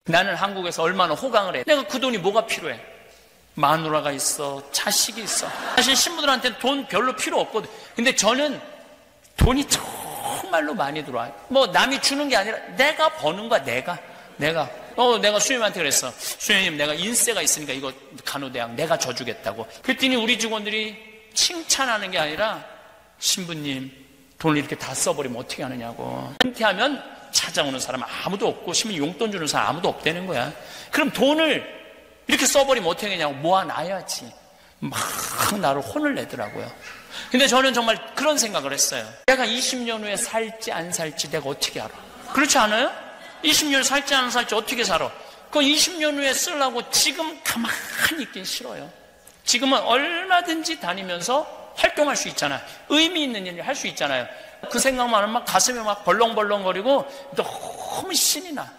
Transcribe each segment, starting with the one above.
나는 한국에서 얼마나 호강을 해. 내가 그 돈이 뭐가 필요해? 마누라가 있어, 자식이 있어. 사실 신부들한테는 돈 별로 필요 없거든. 근데 저는 돈이 정말로 많이 들어와요. 뭐 남이 주는 게 아니라 내가 버는 거야. 내가 수임한테 그랬어. 수임님, 내가 인세가 있으니까 이거 간호대학 내가 져주겠다고. 그랬더니 우리 직원들이 칭찬하는 게 아니라, 신부님 돈을 이렇게 다 써버리면 어떻게 하느냐고. 은퇴하면 찾아오는 사람 아무도 없고 신부님 용돈 주는 사람 아무도 없다는 거야. 그럼 돈을 이렇게 써버리면 어떻게 하냐고. 모아놔야지. 막 나를 혼을 내더라고요. 근데 저는 정말 그런 생각을 했어요. 내가 20년 후에 살지 안 살지 내가 어떻게 알아? 그렇지 않아요? 20년 살지 안 살지 어떻게 살아? 그 20년 후에 쓰려고 지금 가만히 있긴 싫어요. 지금은 얼마든지 다니면서 활동할 수 있잖아요. 의미 있는 일을 할 수 있잖아요. 그 생각만 하면 막 가슴이 막 벌렁벌렁거리고 너무 신이 나.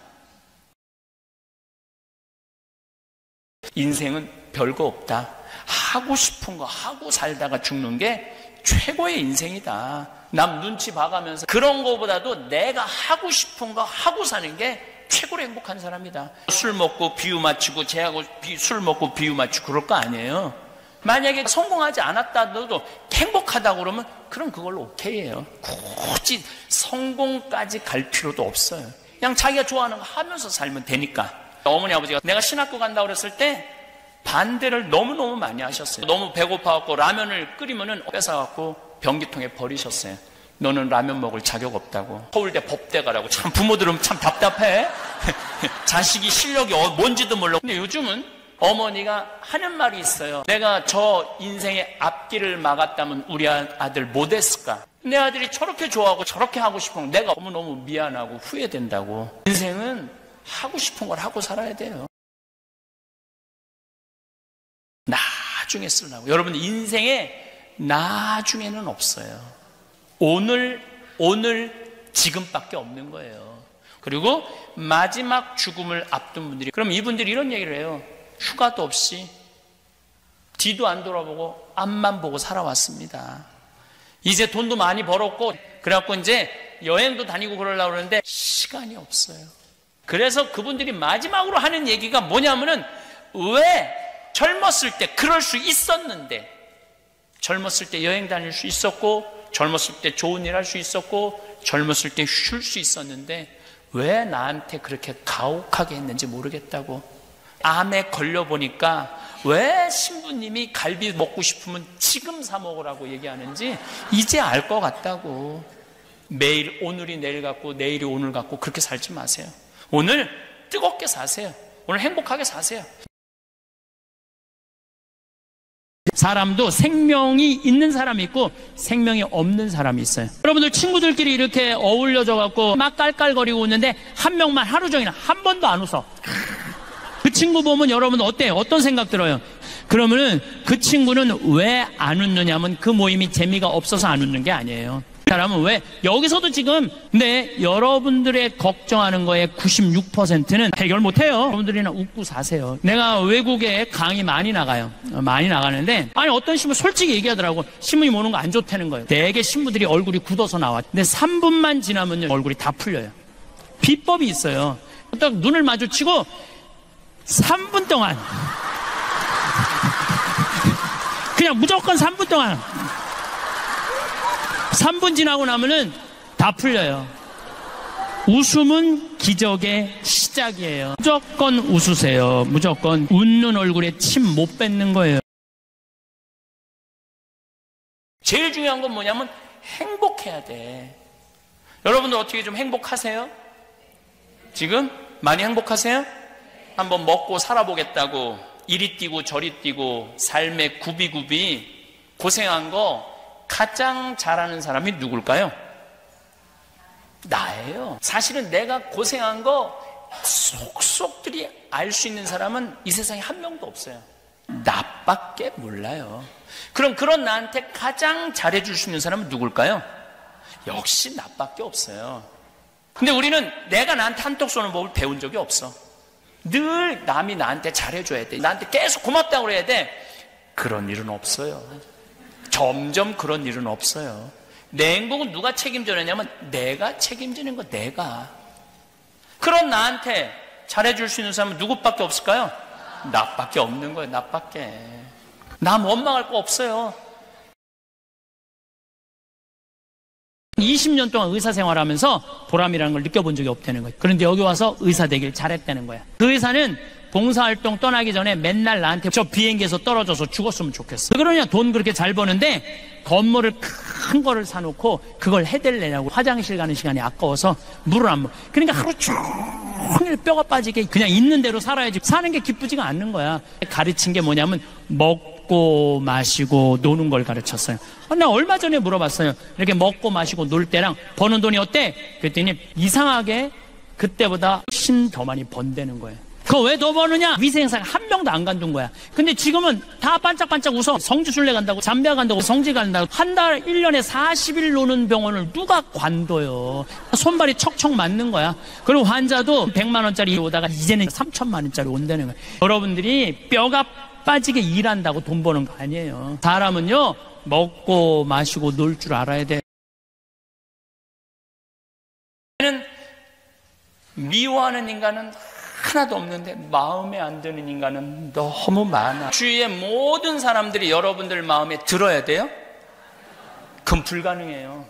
인생은 별거 없다. 하고 싶은 거 하고 살다가 죽는 게 최고의 인생이다. 남 눈치 봐가면서 그런 거보다도 내가 하고 싶은 거 하고 사는 게 최고로 행복한 사람이다. 술 먹고 비유 맞추고 쟤하고 술 먹고 비유 맞추고 그럴 거 아니에요. 만약에 성공하지 않았다도 행복하다고 그러면 그럼 그걸로 오케이예요. 굳이 성공까지 갈 필요도 없어요. 그냥 자기가 좋아하는 거 하면서 살면 되니까. 어머니 아버지가 내가 신학교 간다고 그랬을 때 반대를 너무너무 많이 하셨어요. 너무 배고파갖고 라면을 끓이면은 뺏어갖고 변기통에 버리셨어요. 너는 라면 먹을 자격 없다고. 서울대 법대 가라고. 참 부모들은 참 답답해. 자식이 실력이 뭔지도 몰라. 근데 요즘은 어머니가 하는 말이 있어요. 내가 저 인생의 앞길을 막았다면 우리 아들 못했을까? 내 아들이 저렇게 좋아하고 저렇게 하고 싶은 거 내가 너무너무 미안하고 후회된다고. 인생은 하고 싶은 걸 하고 살아야 돼요. 나중에 쓰려고. 여러분 인생에 나중에는 없어요. 오늘 지금밖에 없는 거예요. 그리고 마지막 죽음을 앞둔 분들이, 그럼 이분들이 이런 얘기를 해요. 휴가도 없이 뒤도 안 돌아보고 앞만 보고 살아왔습니다. 이제 돈도 많이 벌었고 그래갖고 이제 여행도 다니고 그러려고 그러는데 시간이 없어요. 그래서 그분들이 마지막으로 하는 얘기가 뭐냐면은, 왜 젊었을 때 그럴 수 있었는데, 젊었을 때 여행 다닐 수 있었고, 젊었을 때 좋은 일 할 수 있었고, 젊었을 때 쉴 수 있었는데 왜 나한테 그렇게 가혹하게 했는지 모르겠다고. 암에 걸려보니까 왜 신부님이 갈비 먹고 싶으면 지금 사 먹으라고 얘기하는지 이제 알 것 같다고. 매일 오늘이 내일 같고 내일이 오늘 같고 그렇게 살지 마세요. 오늘 뜨겁게 사세요. 오늘 행복하게 사세요. 사람도 생명이 있는 사람이 있고 생명이 없는 사람이 있어요. 여러분들 친구들끼리 이렇게 어울려져 갖고 막 깔깔거리고 웃는데 한 명만 하루 종일 한 번도 안 웃어. 그 친구 보면 여러분 어때요? 어떤 생각 들어요? 그러면은 그 친구는 왜 안 웃느냐면 그 모임이 재미가 없어서 안 웃는 게 아니에요. 사람은 왜 여기서도 지금, 근데 여러분들의 걱정하는 거에 96%는 해결 못해요. 여러분들이나 웃고 사세요. 내가 외국에 강의 많이 나가요. 많이 나가는데, 아니 어떤 신부 솔직히 얘기하더라고. 신부님 오는 거 안 좋다는 거예요. 대개 신부들이 얼굴이 굳어서 나와. 근데 3분만 지나면 얼굴이 다 풀려요. 비법이 있어요. 딱 눈을 마주치고 3분 동안 그냥 무조건 3분 동안 3분 지나고 나면은 다 풀려요. 웃음은 기적의 시작이에요. 무조건 웃으세요. 무조건. 웃는 얼굴에 침 못 뱉는 거예요. 제일 중요한 건 뭐냐면 행복해야 돼. 여러분들 어떻게 좀 행복하세요? 지금? 많이 행복하세요? 한번 먹고 살아보겠다고 이리 뛰고 저리 뛰고 삶의 굽이굽이 고생한 거 가장 잘하는 사람이 누굴까요? 나예요. 사실은 내가 고생한 거 속속들이 알 수 있는 사람은 이 세상에 한 명도 없어요. 나밖에 몰라요. 그럼 그런 나한테 가장 잘해줄 수 있는 사람은 누굴까요? 역시 나밖에 없어요. 근데 우리는 내가 나한테 한턱 쏘는 법을 배운 적이 없어. 늘 남이 나한테 잘해줘야 돼. 나한테 계속 고맙다고 그래야 돼. 그런 일은 없어요. 점점 그런 일은 없어요. 내 행복은 누가 책임져내냐면 내가 책임지는 거. 내가. 그런 나한테 잘해줄 수 있는 사람은 누구밖에 없을까요? 나밖에 없는 거예요. 나밖에. 나 원망할 거 없어요. 20년 동안 의사 생활하면서 보람이라는 걸 느껴본 적이 없다는 거예요. 그런데 여기 와서 의사 되길 잘했다는 거야. 그 의사는 봉사활동 떠나기 전에 맨날 나한테 저 비행기에서 떨어져서 죽었으면 좋겠어. 왜 그러냐? 돈 그렇게 잘 버는데 건물을 큰 거를 사놓고 그걸 해댈래냐고. 화장실 가는 시간이 아까워서 물을 안 먹어. 그러니까 하루 종일 뼈가 빠지게 그냥 있는 대로 살아야지. 사는 게 기쁘지가 않는 거야. 가르친 게 뭐냐면 먹고 마시고 노는 걸 가르쳤어요. 나 얼마 전에 물어봤어요. 이렇게 먹고 마시고 놀 때랑 버는 돈이 어때? 그랬더니 이상하게 그때보다 훨씬 더 많이 번다는 거예요. 그거 왜 더 버느냐? 위생사가 한 명도 안 간둔 거야. 근데 지금은 다 반짝반짝 웃어. 성지순례 간다고, 잠비아 간다고, 성지 간다고. 한 달 1년에 40일 노는 병원을 누가 관둬요. 손발이 척척 맞는 거야. 그리고 환자도 100만 원짜리 오다가 이제는 3천만 원짜리 온다는 거야. 여러분들이 뼈가 빠지게 일한다고 돈 버는 거 아니에요. 사람은요, 먹고 마시고 놀 줄 알아야 돼. 미워하는 인간은 하나도 없는데 마음에 안 드는 인간은 너무 많아. 주위의 모든 사람들이 여러분들 마음에 들어야 돼요? 그건 불가능해요.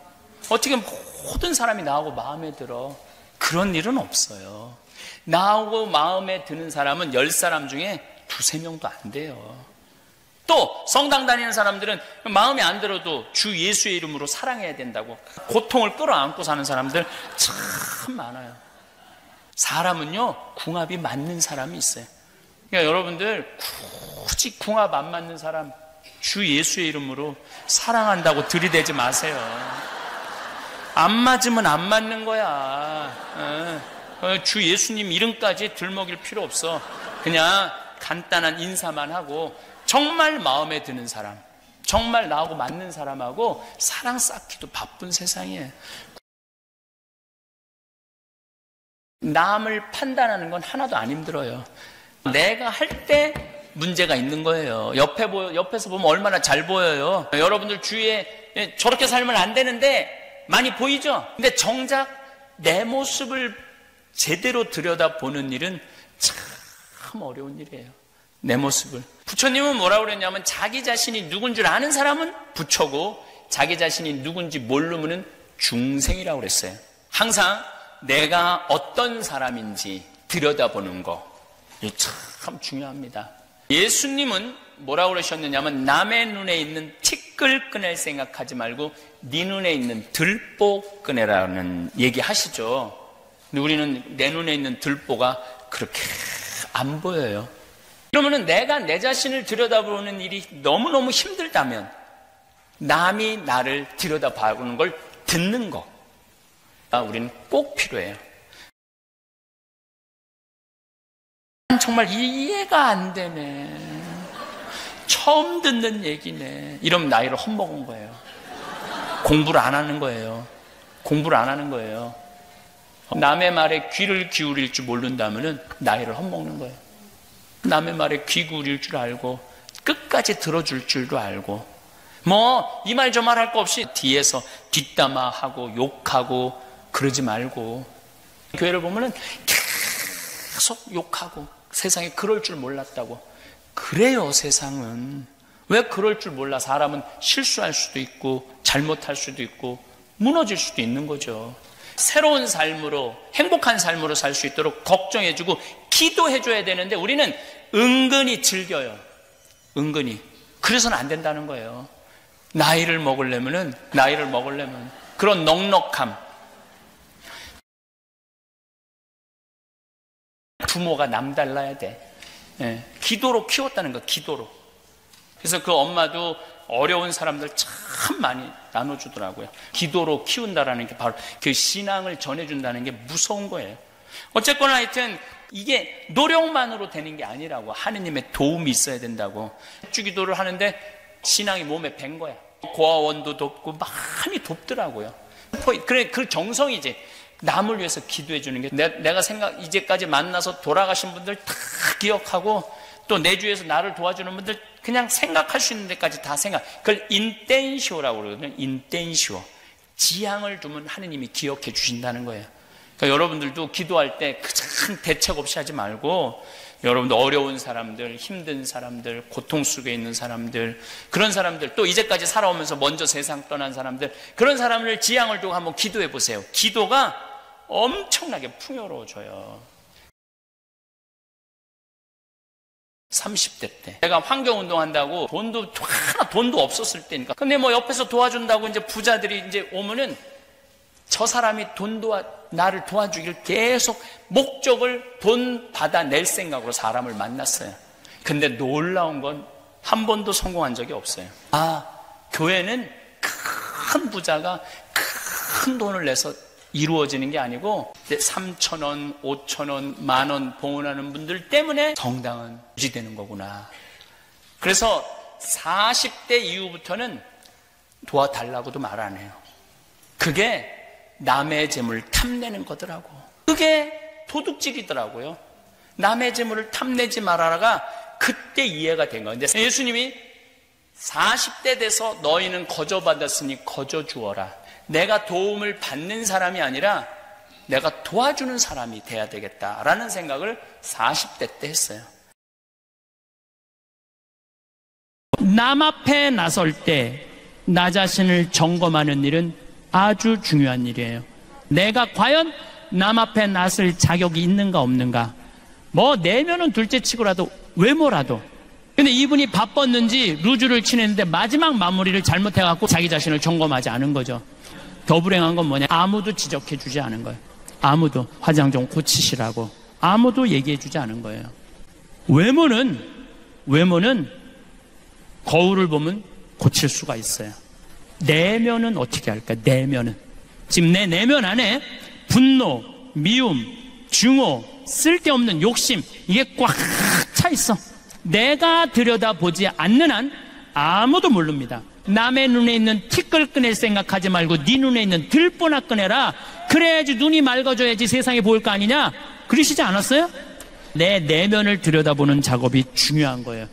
어떻게 모든 사람이 나하고 마음에 들어? 그런 일은 없어요. 나하고 마음에 드는 사람은 10사람 중에 2-3명도 안 돼요. 또 성당 다니는 사람들은 마음에 안 들어도 주 예수의 이름으로 사랑해야 된다고 고통을 끌어안고 사는 사람들 참 많아요. 사람은요, 궁합이 맞는 사람이 있어요. 그러니까 여러분들 굳이 궁합 안 맞는 사람 주 예수의 이름으로 사랑한다고 들이대지 마세요. 안 맞으면 안 맞는 거야. 주 예수님 이름까지 들먹일 필요 없어. 그냥 간단한 인사만 하고 정말 마음에 드는 사람, 정말 나하고 맞는 사람하고 사랑 쌓기도 바쁜 세상이에요. 남을 판단하는 건 하나도 안 힘들어요. 내가 할 때 문제가 있는 거예요. 옆에서 보면 얼마나 잘 보여요. 여러분들 주위에 저렇게 살면 안 되는데 많이 보이죠? 근데 정작 내 모습을 제대로 들여다보는 일은 참 어려운 일이에요. 내 모습을. 부처님은 뭐라고 그랬냐면 자기 자신이 누군 줄 아는 사람은 부처고 자기 자신이 누군지 모르면 중생이라고 그랬어요. 항상 내가 어떤 사람인지 들여다보는 거, 이게 참 중요합니다. 예수님은 뭐라고 그러셨느냐면 남의 눈에 있는 티끌 꺼낼 생각하지 말고 네 눈에 있는 들보 꺼내라는 얘기 하시죠. 근데 우리는 내 눈에 있는 들보가 그렇게 안 보여요. 그러면은 내가 내 자신을 들여다보는 일이 너무너무 힘들다면 남이 나를 들여다보는 걸 듣는 거 우리는 꼭 필요해요. 정말 이해가 안 되네. 처음 듣는 얘기네. 이러면 나이를 헛먹은 거예요. 공부를 안 하는 거예요. 공부를 안 하는 거예요. 남의 말에 귀를 기울일 줄 모른다면 나이를 헛먹는 거예요. 남의 말에 귀 기울일 줄 알고 끝까지 들어줄 줄도 알고 뭐 이 말 저 말 할 거 없이 뒤에서 뒷담화하고 욕하고 그러지 말고 교회를 보면은 계속 욕하고 세상에 그럴 줄 몰랐다고. 그래요. 세상은 왜 그럴 줄 몰라. 사람은 실수할 수도 있고 잘못할 수도 있고 무너질 수도 있는 거죠. 새로운 삶으로 행복한 삶으로 살 수 있도록 걱정해주고 기도해줘야 되는데 우리는 은근히 즐겨요. 은근히. 그래서는 안 된다는 거예요. 나이를 먹으려면 그런 넉넉함. 부모가 남달라야 돼. 예, 기도로 키웠다는 거, 기도로. 그래서 그 엄마도 어려운 사람들 참 많이 나눠주더라고요. 기도로 키운다라는 게 바로 그 신앙을 전해준다는 게 무서운 거예요. 어쨌거나 하여튼 이게 노력만으로 되는 게 아니라고. 하느님의 도움이 있어야 된다고. 주기도를 하는데 신앙이 몸에 밴 거야. 고아원도 돕고 많이 돕더라고요. 그래, 그 정성이지. 남을 위해서 기도해 주는 게 내가 이제까지 만나서 돌아가신 분들 다 기억하고 또 내 주위에서 나를 도와주는 분들 그냥 생각할 수 있는 데까지 다 생각. 그걸 인텐시오라고 그러거든요. 인텐시오. 지향을 두면 하느님이 기억해 주신다는 거예요. 그러니까 여러분들도 기도할 때 큰 대책 없이 하지 말고 여러분들 어려운 사람들, 힘든 사람들, 고통 속에 있는 사람들, 그런 사람들, 또 이제까지 살아오면서 먼저 세상 떠난 사람들, 그런 사람을 지향을 두고 한번 기도해 보세요. 기도가 엄청나게 풍요로워져요. 30대 때 내가 환경운동한다고 돈도 없었을 때니까. 근데 뭐 옆에서 도와준다고 이제 부자들이 이제 오면은 저 사람이 나를 도와주기를 계속 목적을 돈 받아낼 생각으로 사람을 만났어요. 근데 놀라운 건 한 번도 성공한 적이 없어요. 교회는 큰 부자가 큰 돈을 내서 이루어지는 게 아니고 3,000원, 5,000원, 10,000원 봉헌하는 분들 때문에 정당은 유지되는 거구나. 그래서 40대 이후부터는 도와달라고도 말 안 해요. 그게 남의 재물을 탐내는 거더라고. 그게 도둑질이더라고요. 남의 재물을 탐내지 말아라가 그때 이해가 된 거예요. 근데 예수님이 40대 돼서 너희는 거저받았으니 거저 주어라. 내가 도움을 받는 사람이 아니라 내가 도와주는 사람이 돼야 되겠다라는 생각을 40대 때 했어요. 남 앞에 나설 때 나 자신을 점검하는 일은 아주 중요한 일이에요. 내가 과연 남 앞에 나설 자격이 있는가 없는가. 뭐 내면은 둘째 치고라도 외모라도. 근데 이분이 바빴는지 루즈를 치는데 마지막 마무리를 잘못해갖고 자기 자신을 점검하지 않은 거죠. 더 불행한 건 뭐냐, 아무도 지적해주지 않은 거예요. 아무도 화장 좀 고치시라고 아무도 얘기해주지 않은 거예요. 외모는 거울을 보면 고칠 수가 있어요. 내면은 어떻게 할까? 내면은 지금 내 내면 안에 분노, 미움, 증오, 쓸데없는 욕심, 이게 꽉 차 있어. 내가 들여다보지 않는 한 아무도 모릅니다. 남의 눈에 있는 티끌 생각하지 말고 네 눈에 있는 들보나 꺼내라. 그래야지 눈이 맑아져야지 세상이 보일 거 아니냐? 그러시지 않았어요? 내 내면을 들여다보는 작업이 중요한 거예요.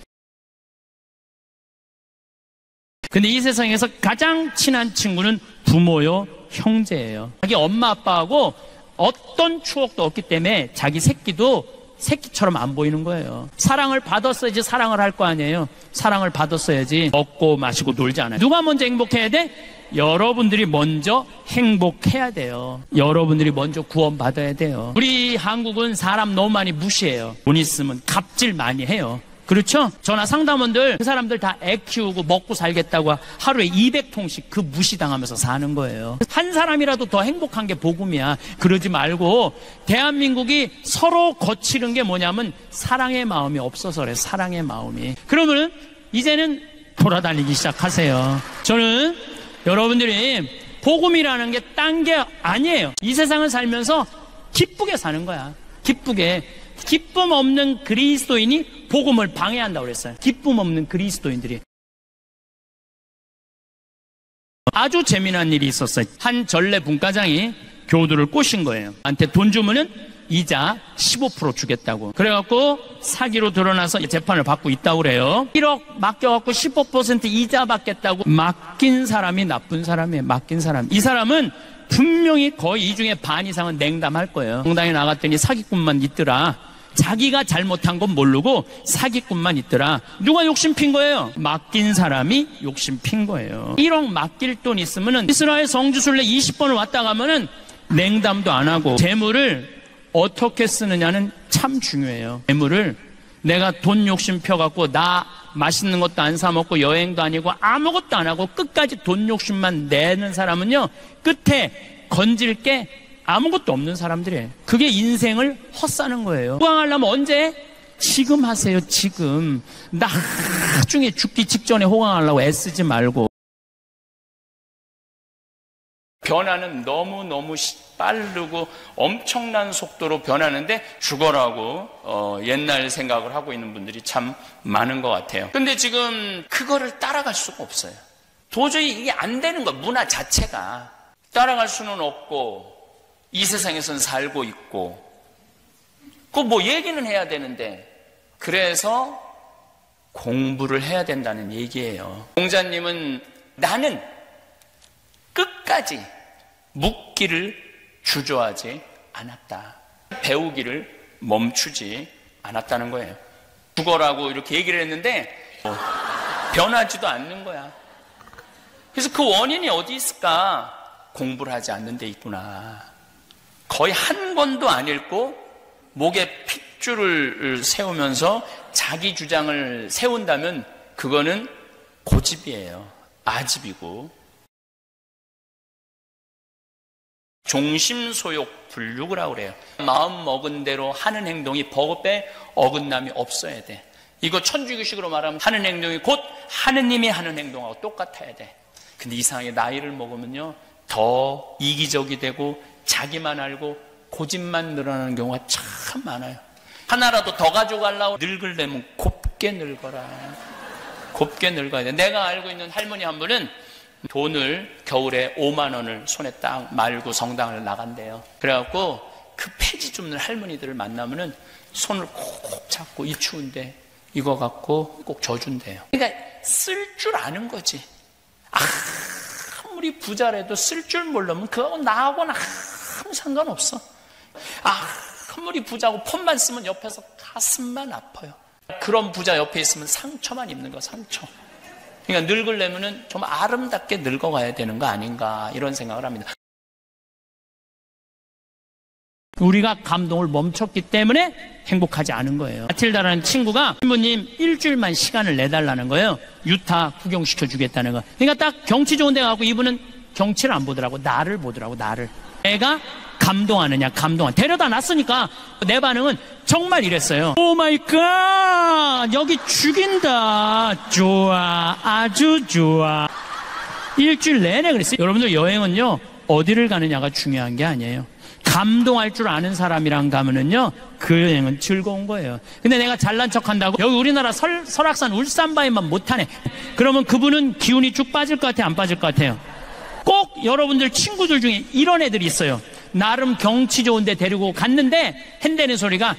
근데 이 세상에서 가장 친한 친구는 부모요, 형제예요. 자기 엄마 아빠하고 어떤 추억도 없기 때문에 자기 새끼도 새끼처럼 안 보이는 거예요. 사랑을 받았어야지 사랑을 할 거 아니에요. 사랑을 받았어야지 먹고 마시고 놀지 않아요. 누가 먼저 행복해야 돼? 여러분들이 먼저 행복해야 돼요. 여러분들이 먼저 구원받아야 돼요. 우리 한국은 사람 너무 많이 무시해요. 돈 있으면 갑질 많이 해요. 그렇죠? 전화 상담원들 그 사람들 다 애 키우고 먹고 살겠다고 하루에 200통씩 그 무시당하면서 사는 거예요. 한 사람이라도 더 행복한 게 복음이야. 그러지 말고 대한민국이 서로 거치는 게 뭐냐면 사랑의 마음이 없어서 그래. 사랑의 마음이. 그러면 이제는 돌아다니기 시작하세요. 저는 여러분들이 복음이라는 게 딴 게 아니에요. 이 세상을 살면서 기쁘게 사는 거야. 기쁘게. 기쁨 없는 그리스도인이 복음을 방해한다고 그랬어요. 기쁨 없는 그리스도인들이. 아주 재미난 일이 있었어요. 한 전래 분과장이 교우들을 꼬신 거예요. 한테 돈 주면은 이자 15% 주겠다고. 그래갖고 사기로 드러나서 재판을 받고 있다고 그래요. 1억 맡겨갖고 15% 이자 받겠다고 맡긴 사람이 나쁜 사람이에요. 맡긴 사람. 이 사람은 분명히 거의 이 중에 반 이상은 냉담할 거예요. 공당에 나갔더니 사기꾼만 있더라. 자기가 잘못한 건 모르고 사기꾼만 있더라. 누가 욕심 핀 거예요? 맡긴 사람이 욕심 핀 거예요. 1억 맡길 돈 있으면은 이스라엘 성지순례 20번을 왔다 가면은 냉담도 안 하고. 재물을 어떻게 쓰느냐는 참 중요해요. 재물을 내가 돈 욕심 펴갖고 나 맛있는 것도 안 사 먹고 여행도 아니고 아무것도 안 하고 끝까지 돈 욕심만 내는 사람은요, 끝에 건질 게 아무것도 없는 사람들이에요. 그게 인생을 헛사는 거예요. 호강하려면 언제? 지금 하세요. 지금. 나중에 죽기 직전에 호강하려고 애쓰지 말고. 변화는 너무너무 빠르고 엄청난 속도로 변하는데 죽어라고 옛날 생각을 하고 있는 분들이 참 많은 것 같아요. 근데 지금 그거를 따라갈 수가 없어요. 도저히 이게 안 되는 거야. 문화 자체가. 따라갈 수는 없고 이 세상에선 살고 있고 그 뭐 얘기는 해야 되는데, 그래서 공부를 해야 된다는 얘기예요. 공자님은 나는 끝까지 묻기를 주저하지 않았다. 배우기를 멈추지 않았다는 거예요. 죽어라고 이렇게 얘기를 했는데 변하지도 않는 거야. 그래서 그 원인이 어디 있을까? 공부를 하지 않는 데 있구나. 거의 한 권도 안 읽고 목에 핏줄을 세우면서 자기 주장을 세운다면 그거는 고집이에요. 아집이고. 종심소욕불육이라고 그래요. 마음 먹은 대로 하는 행동이 법에 어긋남이 없어야 돼. 이거 천주교식으로 말하면 하는 행동이 곧 하느님이 하는 행동하고 똑같아야 돼. 근데 이상하게 나이를 먹으면요 더 이기적이 되고 자기만 알고 고집만 늘어나는 경우가 참 많아요. 하나라도 더 가져가려고 늙으려면 곱게 늙어라. 곱게 늙어야 돼. 내가 알고 있는 할머니 한 분은 돈을 겨울에 5만 원을 손에 딱 말고 성당을 나간대요. 그래갖고 그 폐지 줍는 할머니들을 만나면은 손을 꼭 잡고 이 추운데 이거 갖고 꼭 져준대요. 그러니까 쓸 줄 아는 거지. 아무리 부자라도 쓸 줄 모르면 그거하고 나하고는 아무 상관없어. 아무리 부자고 폰만 쓰면 옆에서 가슴만 아파요. 그런 부자 옆에 있으면 상처만 입는 거야, 상처. 그러니까 늙으려면은 좀 아름답게 늙어가야 되는 거 아닌가 이런 생각을 합니다. 우리가 감동을 멈췄기 때문에 행복하지 않은 거예요. 마틸다라는 친구가 신부님 일주일만 시간을 내달라는 거예요. 유타 구경시켜 주겠다는 거. 그러니까 딱 경치 좋은 데 가고 이분은 경치를 안 보더라고. 나를 보더라고. 나를. 내가 감동하느냐, 감동한. 데려다 놨으니까 내 반응은 정말 이랬어요. 오 마이 갓! 여기 죽인다. 좋아. 아주 좋아. 일주일 내내 그랬어요. 여러분들 여행은요, 어디를 가느냐가 중요한 게 아니에요. 감동할 줄 아는 사람이랑 가면은요, 그 여행은 즐거운 거예요. 근데 내가 잘난 척 한다고, 여기 우리나라 설악산 울산바위만 못하네. 그러면 그분은 기운이 쭉 빠질 것 같아요? 안 빠질 것 같아요? 꼭 여러분들 친구들 중에 이런 애들이 있어요. 나름 경치 좋은데 데리고 갔는데 핸대는 소리가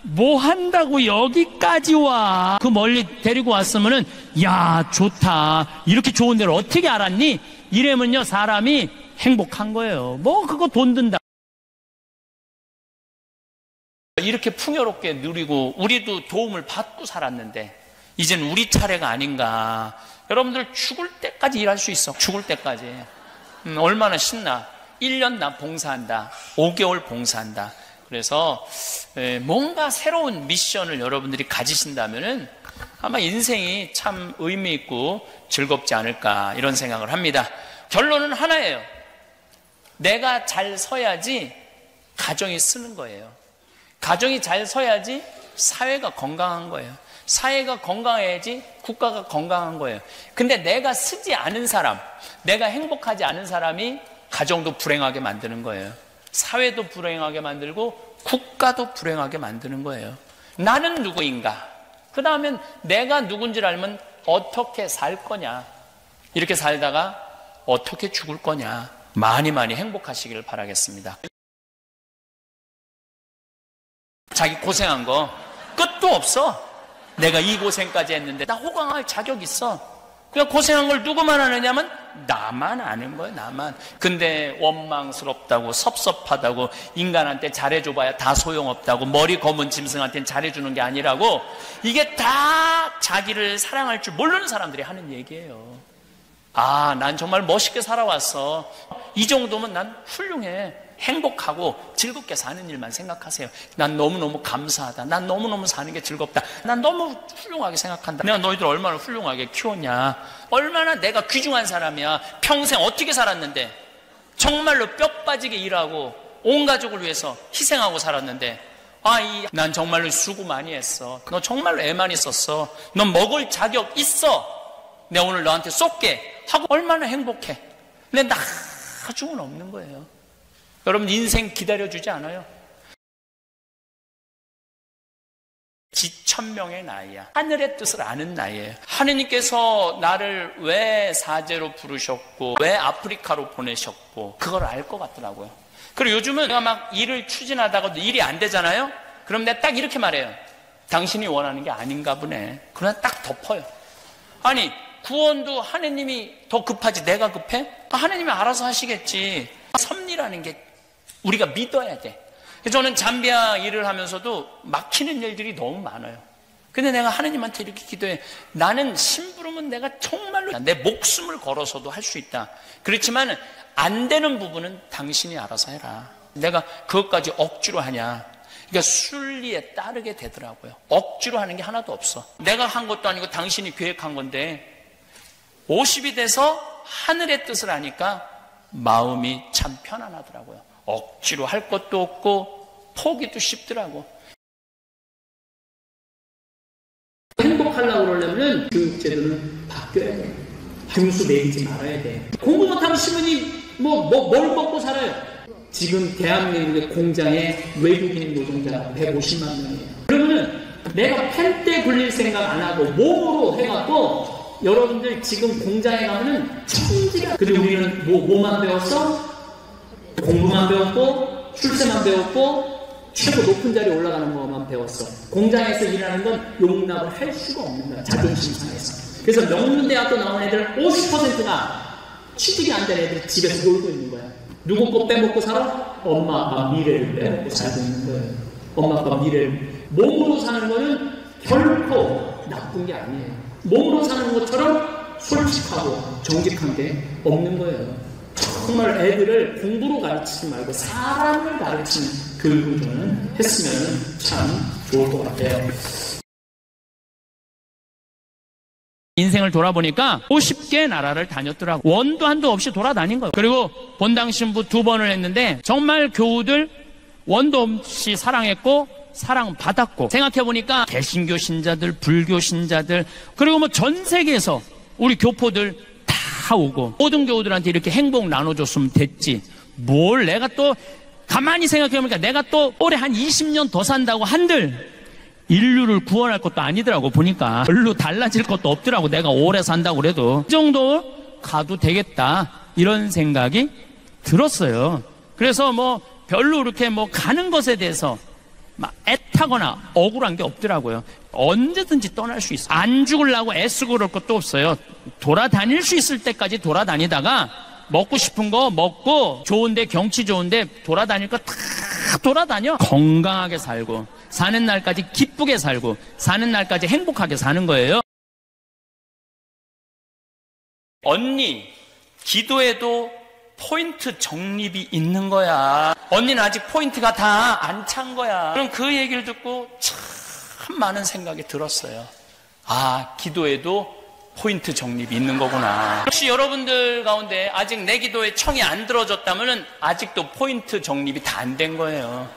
뭐 한다고 여기까지 와. 그 멀리 데리고 왔으면은 야 좋다. 이렇게 좋은 데를 어떻게 알았니? 이러면요 사람이 행복한 거예요. 뭐 그거 돈 든다. 이렇게 풍요롭게 누리고 우리도 도움을 받고 살았는데 이제는 우리 차례가 아닌가. 여러분들 죽을 때까지 일할 수 있어. 죽을 때까지. 얼마나 신나. 1년 나 봉사한다. 5개월 봉사한다. 그래서 뭔가 새로운 미션을 여러분들이 가지신다면은 아마 인생이 참 의미 있고 즐겁지 않을까 이런 생각을 합니다. 결론은 하나예요. 내가 잘 서야지 가정이 쓰는 거예요. 가정이 잘 서야지 사회가 건강한 거예요. 사회가 건강해야지 국가가 건강한 거예요. 근데 내가 쓰지 않은 사람, 내가 행복하지 않은 사람이 가정도 불행하게 만드는 거예요. 사회도 불행하게 만들고 국가도 불행하게 만드는 거예요. 나는 누구인가? 그 다음엔 내가 누군지를 알면 어떻게 살 거냐? 이렇게 살다가 어떻게 죽을 거냐? 많이 행복하시기를 바라겠습니다. 자기 고생한 거 끝도 없어. 내가 이 고생까지 했는데 나 호강할 자격 있어. 그냥 고생한 걸 누구만 아느냐면 나만 아는 거예요. 나만. 근데 원망스럽다고 섭섭하다고 인간한테 잘해줘봐야 다 소용없다고 머리 검은 짐승한테는 잘해주는 게 아니라고 이게 다 자기를 사랑할 줄 모르는 사람들이 하는 얘기예요. 난 정말 멋있게 살아왔어. 이 정도면 난 훌륭해. 행복하고 즐겁게 사는 일만 생각하세요. 난 너무너무 감사하다. 난 너무너무 사는 게 즐겁다. 난 너무 훌륭하게 생각한다. 내가 너희들 얼마나 훌륭하게 키웠냐. 얼마나 내가 귀중한 사람이야. 평생 어떻게 살았는데 정말로 뼈 빠지게 일하고 온 가족을 위해서 희생하고 살았는데 난 정말로 수고 많이 했어. 너 정말로 애 많이 썼어. 넌 먹을 자격 있어. 내가 오늘 너한테 쏠게 하고 얼마나 행복해. 근데 나중은 없는 거예요. 여러분 인생 기다려주지 않아요. 지천명의 나이야. 하늘의 뜻을 아는 나이에요. 하느님께서 나를 왜 사제로 부르셨고 왜 아프리카로 보내셨고 그걸 알 것 같더라고요. 그리고 요즘은 내가 막 일을 추진하다가도 일이 안 되잖아요. 그럼 내가 딱 이렇게 말해요. 당신이 원하는 게 아닌가 보네. 그러나 딱 덮어요. 아니 구원도 하느님이 더 급하지 내가 급해? 하느님이 알아서 하시겠지. 섭리라는 게 우리가 믿어야 돼. 저는 잠비아 일을 하면서도 막히는 일들이 너무 많아요. 근데 내가 하느님한테 이렇게 기도해. 나는 심부름은 내가 정말로 내 목숨을 걸어서도 할 수 있다. 그렇지만 안 되는 부분은 당신이 알아서 해라. 내가 그것까지 억지로 하냐. 그러니까 순리에 따르게 되더라고요. 억지로 하는 게 하나도 없어. 내가 한 것도 아니고 당신이 계획한 건데 50이 돼서 하늘의 뜻을 아니까 마음이 참 편안하더라고요. 억지로 할 것도 없고 포기도 쉽더라고. 행복하려고 그러려면 교육제도는 바뀌어야 돼. 등수 매기지 말아야 돼. 공부 못하면 시부님 뭘 먹고 살아요? 지금 대한민국의 공장에 외국인 노동자가 150만 명이에요. 그러면은 내가 펜대 굴릴 생각 안 하고 몸으로 해갖고 여러분들 지금 공장에 가면은 천지가. 근데 우리는 뭐만 배웠어? 공부만 배웠고 출세만 배웠고 최고 높은 자리에 올라가는 것만 배웠어. 공장에서 일하는 건 용납을 할 수가 없는 거야. 자존심 상해서. 그래서 명문대학교 나온 애들 50%가 취직이 안 된 애들이 집에서 놀고 있는 거야. 누구 거 빼먹고 살아? 엄마 아빠 미래를 빼먹고 살고 있는 거예요. 엄마 아빠 미래를. 몸으로 사는 거는 결코 나쁜 게 아니에요. 몸으로 사는 것처럼 솔직하고 정직한 게 없는 거예요. 정말 애들을 공부로 가르치지 말고 사람을 가르치는 교육을 저는 했으면 참 좋을 것 같아요. 인생을 돌아보니까 50개 나라를 다녔더라고. 원도 한도 없이 돌아다닌 거예요. 그리고 본당 신부 2번을 했는데 정말 교우들 원도 없이 사랑했고 사랑받았고, 생각해보니까 개신교 신자들, 불교 신자들, 그리고 뭐 전 세계에서 우리 교포들 다 오고 모든 교우들한테 이렇게 행복 나눠줬으면 됐지. 뭘 내가 또 가만히 생각해보니까 내가 또 올해 한 20년 더 산다고 한들 인류를 구원할 것도 아니더라고. 보니까 별로 달라질 것도 없더라고. 내가 오래 산다고 그래도 이 정도 가도 되겠다 이런 생각이 들었어요. 그래서 뭐 별로 이렇게 뭐 가는 것에 대해서 막 애타거나 억울한 게 없더라고요. 언제든지 떠날 수 있어요. 안 죽으려고 애쓰고 그럴 것도 없어요. 돌아다닐 수 있을 때까지 돌아다니다가 먹고 싶은 거 먹고 좋은데 경치 좋은데 돌아다닐 거 다 돌아다녀. 건강하게 살고 사는 날까지 기쁘게 살고 사는 날까지 행복하게 사는 거예요. 언니, 기도에도 포인트 정립이 있는 거야. 언니는 아직 포인트가 다 안 찬 거야. 그럼 그 얘기를 듣고 참 많은 생각이 들었어요. 아, 기도에도 포인트 정립이 있는 거구나. 혹시 여러분들 가운데 아직 내 기도에 청이 안 들어졌다면 아직도 포인트 정립이 다 안 된 거예요.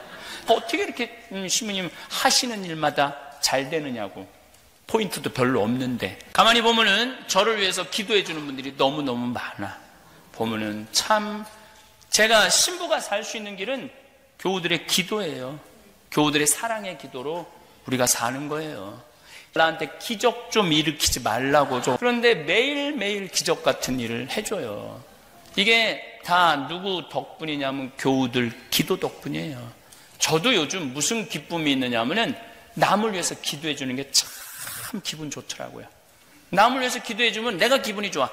어떻게 이렇게 시부님 하시는 일마다 잘 되느냐고. 포인트도 별로 없는데. 가만히 보면은 저를 위해서 기도해 주는 분들이 너무너무 많아. 보면은 참 제가 신부가 살 수 있는 길은 교우들의 기도예요. 교우들의 사랑의 기도로 우리가 사는 거예요. 나한테 기적 좀 일으키지 말라고 좀. 그런데 매일매일 기적 같은 일을 해줘요. 이게 다 누구 덕분이냐면 교우들 기도 덕분이에요. 저도 요즘 무슨 기쁨이 있느냐면은 남을 위해서 기도해 주는 게 참 기분 좋더라고요. 남을 위해서 기도해 주면 내가 기분이 좋아.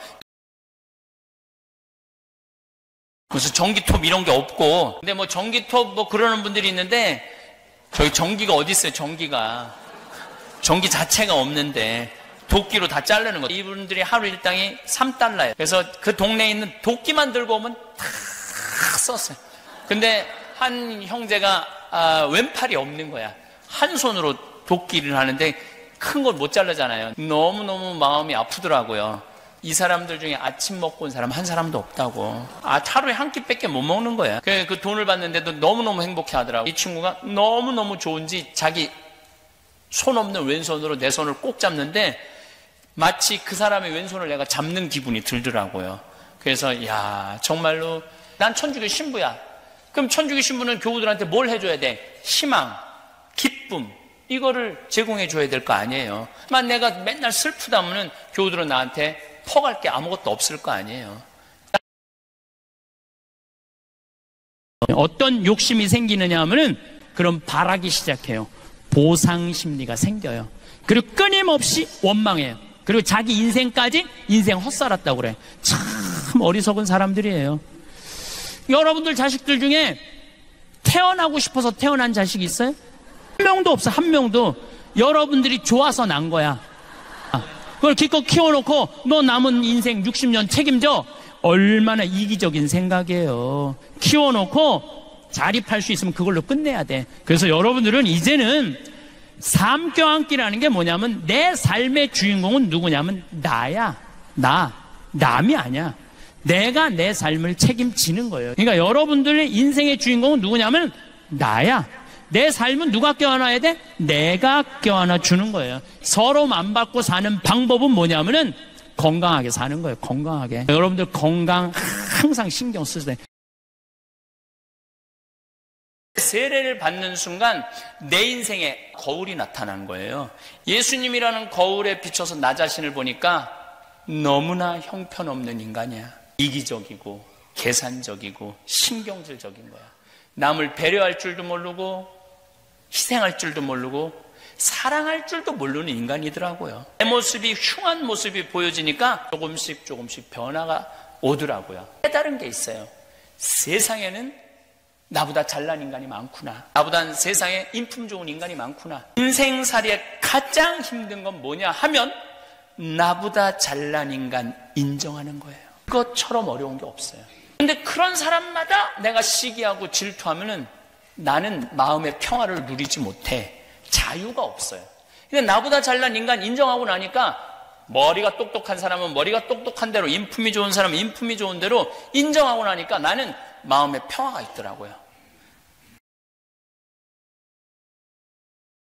무슨 전기톱 이런 게 없고. 근데 뭐 전기톱 뭐 그러는 분들이 있는데 저희 전기가 어디 있어요? 전기가. 전기 자체가 없는데 도끼로 다 자르는 거. 이분들이 하루 일당이 3달러예요. 그래서 그 동네에 있는 도끼만 들고 오면 다 썼어요. 근데 한 형제가 왼팔이 없는 거야. 한 손으로 도끼를 하는데 큰 걸 못 자르잖아요. 너무너무 마음이 아프더라고요. 이 사람들 중에 아침 먹고 온 사람 한 사람도 없다고. 하루에 한 끼밖에 못 먹는 거야. 그 돈을 받는데도 너무너무 행복해 하더라고. 이 친구가 너무너무 좋은지 자기 손 없는 왼손으로 내 손을 꼭 잡는데 마치 그 사람의 왼손을 내가 잡는 기분이 들더라고요. 그래서 야, 정말로 난 천주교 신부야. 그럼 천주교 신부는 교우들한테 뭘 해줘야 돼? 희망, 기쁨, 이거를 제공해 줘야 될 거 아니에요. 만 내가 맨날 슬프다면은 교우들은 나한테 퍼갈 게 아무것도 없을 거 아니에요. 어떤 욕심이 생기느냐 하면은 그럼 바라기 시작해요. 보상 심리가 생겨요. 그리고 끊임없이 원망해요. 그리고 자기 인생까지 인생 헛살았다고 그래. 참 어리석은 사람들이에요. 여러분들 자식들 중에 태어나고 싶어서 태어난 자식이 있어요? 한 명도 없어. 한 명도. 여러분들이 좋아서 난 거야. 그걸 기껏 키워놓고 너 남은 인생 60년 책임져. 얼마나 이기적인 생각이에요. 키워놓고 자립할 수 있으면 그걸로 끝내야 돼. 그래서 여러분들은 이제는 삶 껴안기라는 게 뭐냐면 내 삶의 주인공은 누구냐면 나야. 남이 아니야. 내가 내 삶을 책임지는 거예요. 그러니까 여러분들의 인생의 주인공은 누구냐면 나야. 내 삶은 누가 껴안아야 돼? 내가 껴안아 주는 거예요. 서로 맘받고 사는 방법은 뭐냐면은 건강하게 사는 거예요. 건강하게. 여러분들 건강 항상 신경 쓰세요. 세례를 받는 순간 내 인생에 거울이 나타난 거예요. 예수님이라는 거울에 비춰서 나 자신을 보니까 너무나 형편없는 인간이야. 이기적이고 계산적이고 신경질적인 거야. 남을 배려할 줄도 모르고 희생할 줄도 모르고 사랑할 줄도 모르는 인간이더라고요. 내 모습이 흉한 모습이 보여지니까 조금씩 변화가 오더라고요. 깨달은 게 있어요. 세상에는 나보다 잘난 인간이 많구나. 나보다 세상에 인품 좋은 인간이 많구나. 인생살이에 가장 힘든 건 뭐냐 하면 나보다 잘난 인간 인정하는 거예요. 그것처럼 어려운 게 없어요. 근데 그런 사람마다 내가 시기하고 질투하면은 나는 마음의 평화를 누리지 못해. 자유가 없어요. 근데 나보다 잘난 인간 인정하고 나니까 머리가 똑똑한 사람은 머리가 똑똑한 대로, 인품이 좋은 사람은 인품이 좋은 대로 인정하고 나니까 나는 마음의 평화가 있더라고요.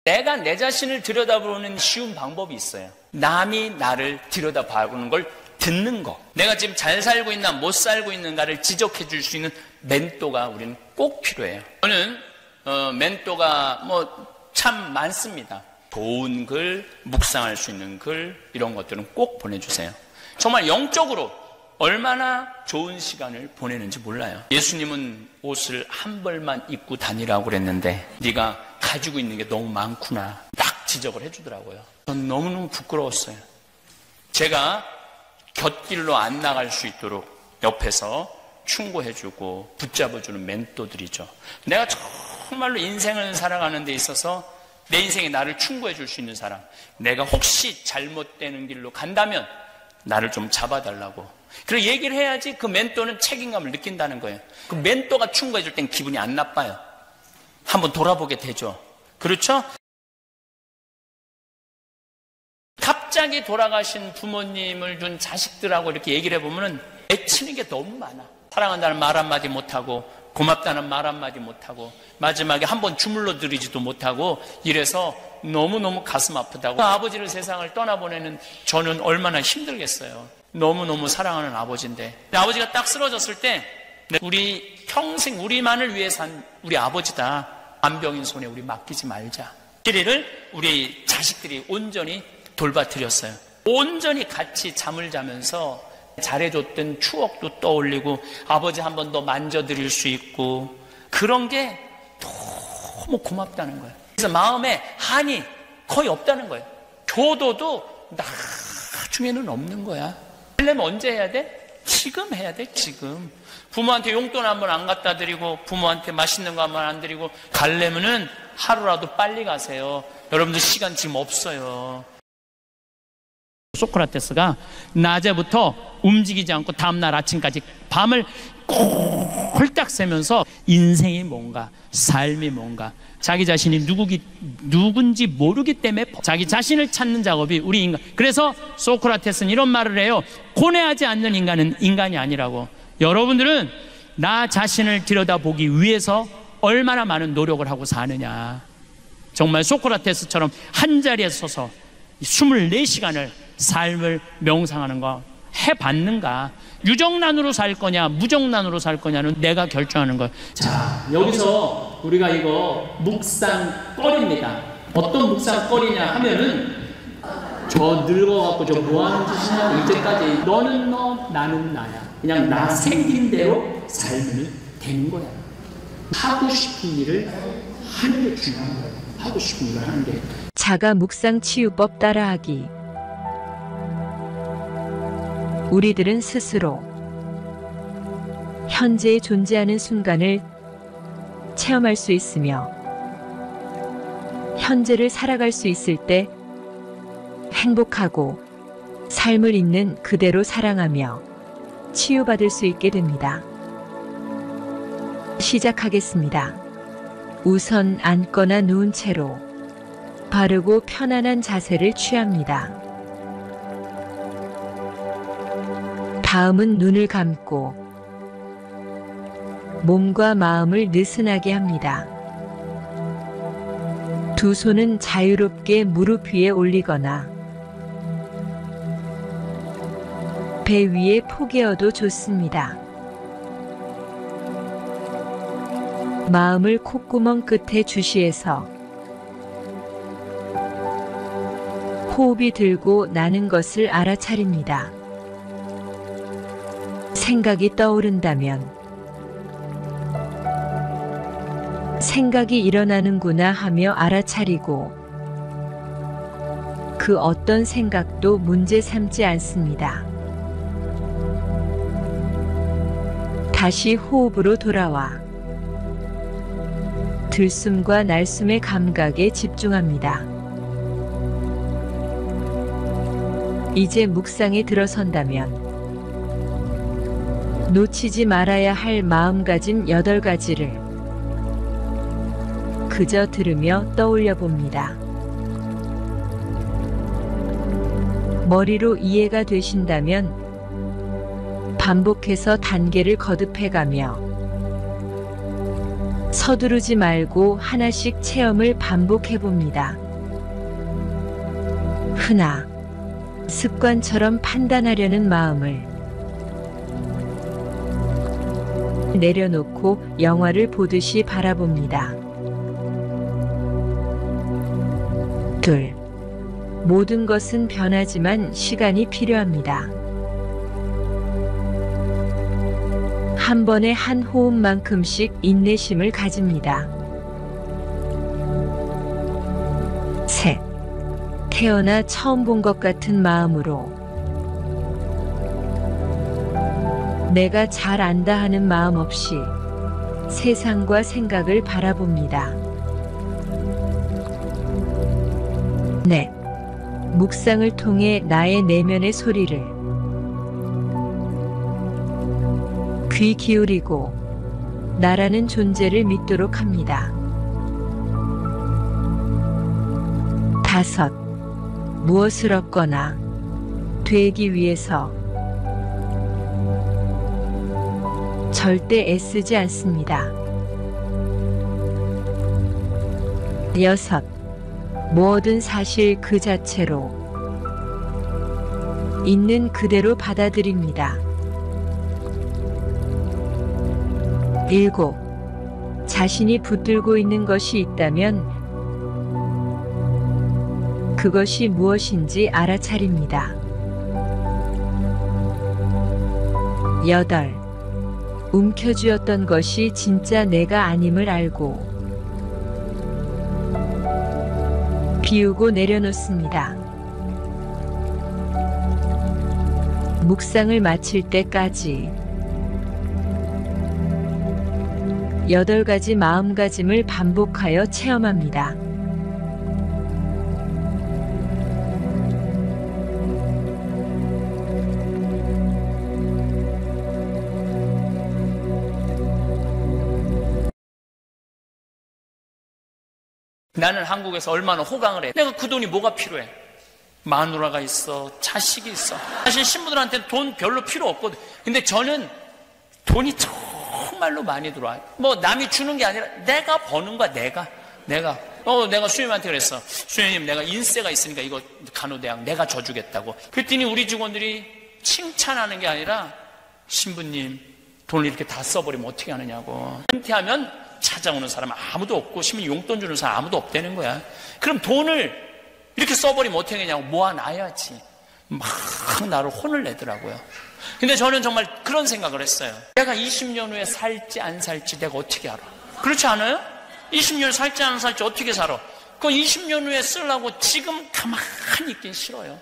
내가 내 자신을 들여다보는 쉬운 방법이 있어요. 남이 나를 들여다보는 걸 듣는 거. 내가 지금 잘 살고 있나 못 살고 있는가를 지적해 줄 수 있는 멘토가 우리는 꼭 필요해요. 저는 멘토가 참 많습니다. 좋은 글, 묵상할 수 있는 글, 이런 것들은 꼭 보내주세요. 정말 영적으로 얼마나 좋은 시간을 보내는지 몰라요. 예수님은 옷을 한 벌만 입고 다니라고 그랬는데 네가 가지고 있는 게 너무 많구나 딱 지적을 해주더라고요. 전 너무너무 부끄러웠어요. 제가 곁길로 안 나갈 수 있도록 옆에서 충고해주고 붙잡아주는 멘토들이죠. 내가 정말로 인생을 살아가는 데 있어서 내 인생에 나를 충고해줄 수 있는 사람, 내가 혹시 잘못되는 길로 간다면 나를 좀 잡아달라고. 그리고 얘기를 해야지 그 멘토는 책임감을 느낀다는 거예요. 그 멘토가 충고해줄 땐 기분이 안 나빠요. 한번 돌아보게 되죠. 그렇죠? 갑자기 돌아가신 부모님을 둔 자식들하고 이렇게 얘기를 해보면 애치는 게 너무 많아. 사랑한다는 말 한마디 못하고 고맙다는 말 한마디 못하고 마지막에 한번 주물러 드리지도 못하고 이래서 너무너무 가슴 아프다고. 아버지를 세상을 떠나보내는 저는 얼마나 힘들겠어요. 너무너무 사랑하는 아버지인데 아버지가 딱 쓰러졌을 때 우리 평생 우리만을 위해 산 우리 아버지다. 안병인 손에 우리 맡기지 말자. 시리를 우리 자식들이 온전히 돌봐드렸어요. 온전히 같이 잠을 자면서 잘해줬던 추억도 떠올리고 아버지 한 번 더 만져드릴 수 있고 그런 게 너무 고맙다는 거예요. 그래서 마음에 한이 거의 없다는 거예요. 교도도 나중에는 없는 거야. 하려면 언제 해야 돼? 지금 해야 돼. 지금. 부모한테 용돈 한 번 안 갖다 드리고 부모한테 맛있는 거 한 번 안 드리고 가려면은 하루라도 빨리 가세요. 여러분들 시간 지금 없어요. 소크라테스가 낮에부터 움직이지 않고 다음날 아침까지 밤을 홀딱 새면서 인생이 뭔가, 삶이 뭔가, 자기 자신이 누군지 모르기 때문에 자기 자신을 찾는 작업이 우리 인간. 그래서 소크라테스는 이런 말을 해요. 고뇌하지 않는 인간은 인간이 아니라고. 여러분들은 나 자신을 들여다보기 위해서 얼마나 많은 노력을 하고 사느냐. 정말 소크라테스처럼 한 자리에 서서 24시간을 삶을 명상하는 거 해봤는가? 유정란으로 살 거냐 무정란으로 살 거냐는 내가 결정하는 거예요. 자, 여기서 우리가 이거 묵상거리입니다. 어떤 묵상거리냐 하면은 저 늙어갖고 저 뭐하는 짓이냐고 이제까지 너는 너 나는 나야. 그냥 나 생긴 대로 살면 되는 거야. 하고 싶은 일을 하는 게 중요한 거예요. 하고 싶은 일을 하는 게. 자가 묵상 치유법 따라하기. 우리들은 스스로 현재에 존재하는 순간을 체험할 수 있으며 현재를 살아갈 수 있을 때 행복하고 삶을 있는 그대로 사랑하며 치유받을 수 있게 됩니다. 시작하겠습니다. 우선 앉거나 누운 채로 바르고 편안한 자세를 취합니다. 다음은 눈을 감고 몸과 마음을 느슨하게 합니다. 두 손은 자유롭게 무릎 위에 올리거나 배 위에 포개어도 좋습니다. 마음을 콧구멍 끝에 주시해서 호흡이 들고 나는 것을 알아차립니다. 생각이 떠오른다면 생각이 일어나는구나 하며 알아차리고 그 어떤 생각도 문제 삼지 않습니다. 다시 호흡으로 돌아와 들숨과 날숨의 감각에 집중합니다. 이제 묵상에 들어선다면 놓치지 말아야 할 마음가짐 8가지를 그저 들으며 떠올려 봅니다. 머리로 이해가 되신다면 반복해서 단계를 거듭해가며 서두르지 말고 하나씩 체험을 반복해 봅니다. 흔하 습관처럼 판단하려는 마음을 내려놓고 영화를 보듯이 바라봅니다. 둘, 모든 것은 변하지만 시간이 필요합니다. 한 번에 한 호흡만큼씩 인내심을 가집니다. 셋, 태어나 처음 본 것 같은 마음으로 내가 잘 안다 하는 마음 없이 세상과 생각을 바라봅니다. 넷, 묵상을 통해 나의 내면의 소리를 귀 기울이고 나라는 존재를 믿도록 합니다. 다섯, 무엇을 얻거나 되기 위해서 절대 애쓰지 않습니다. 여섯, 뭐든 사실 그 자체로 있는 그대로 받아들입니다. 일곱, 자신이 붙들고 있는 것이 있다면 그것이 무엇인지 알아차립니다. 여덟, 움켜쥐었던 것이 진짜 내가 아님을 알고 비우고 내려놓습니다. 묵상을 마칠 때까지 8가지 마음가짐을 반복하여 체험합니다. 나는 한국에서 얼마나 호강을 해. 내가 그 돈이 뭐가 필요해? 마누라가 있어, 자식이 있어. 사실 신부들한테는 돈 별로 필요 없거든. 근데 저는 돈이 정말로 많이 들어와요. 뭐 남이 주는 게 아니라 내가 버는 거야. 내가 수임한테 그랬어. 수임님, 내가 인세가 있으니까 이거 간호대학 내가 져주겠다고. 그랬더니 우리 직원들이 칭찬하는 게 아니라 신부님 돈을 이렇게 다 써버리면 어떻게 하느냐고. 은퇴하면 찾아오는 사람 아무도 없고 신부 용돈 주는 사람 아무도 없다는 거야. 그럼 돈을 이렇게 써버리면 어떻게 하냐고. 모아놔야지. 막 나를 혼을 내더라고요. 근데 저는 정말 그런 생각을 했어요. 내가 20년 후에 살지 안 살지 내가 어떻게 알아? 그렇지 않아요? 20년 살지 안 살지 어떻게 살아? 그 20년 후에 쓰려고 지금 가만히 있긴 싫어요.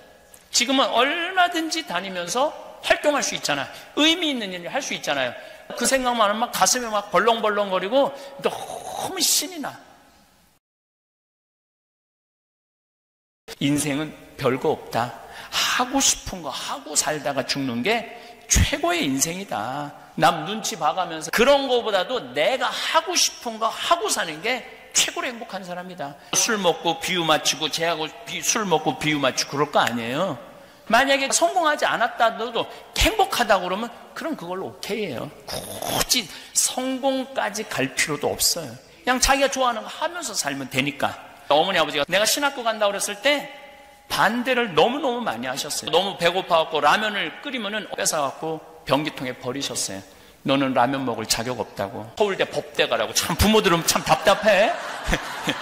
지금은 얼마든지 다니면서 활동할 수 있잖아요. 의미 있는 일을 할 수 있잖아요. 그 생각만 하면 막 가슴이 막 벌렁벌렁거리고 너무 신이 나. 인생은 별거 없다. 하고 싶은 거 하고 살다가 죽는 게 최고의 인생이다. 남 눈치 봐가면서 그런 거보다도 내가 하고 싶은 거 하고 사는 게 최고로 행복한 사람이다. 술 먹고 비유 맞추고 쟤하고 술 먹고 비유 맞추고 그럴 거 아니에요. 만약에 성공하지 않았다 하더라도 행복하다고 그러면 그럼 그걸로 오케이예요. 굳이 성공까지 갈 필요도 없어요. 그냥 자기가 좋아하는 거 하면서 살면 되니까. 어머니 아버지가 내가 신학교 간다고 그랬을 때 반대를 너무너무 많이 하셨어요. 너무 배고파갖고 라면을 끓이면은 뺏어갖고 변기통에 버리셨어요. 너는 라면 먹을 자격 없다고. 서울대 법대 가라고. 참 부모들은 참 답답해.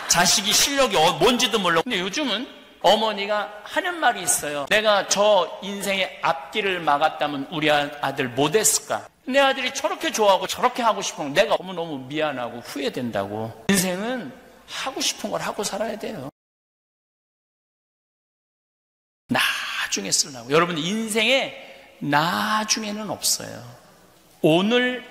자식이 실력이 뭔지도 몰라. 근데 요즘은 어머니가 하는 말이 있어요. 내가 저 인생의 앞길을 막았다면 우리 아들 못했을까? 내 아들이 저렇게 좋아하고 저렇게 하고 싶으면 내가 너무너무 미안하고 후회된다고. 인생은 하고 싶은 걸 하고 살아야 돼요. 나중에 쓰려고. 여러분 인생에 나중에는 없어요. 오늘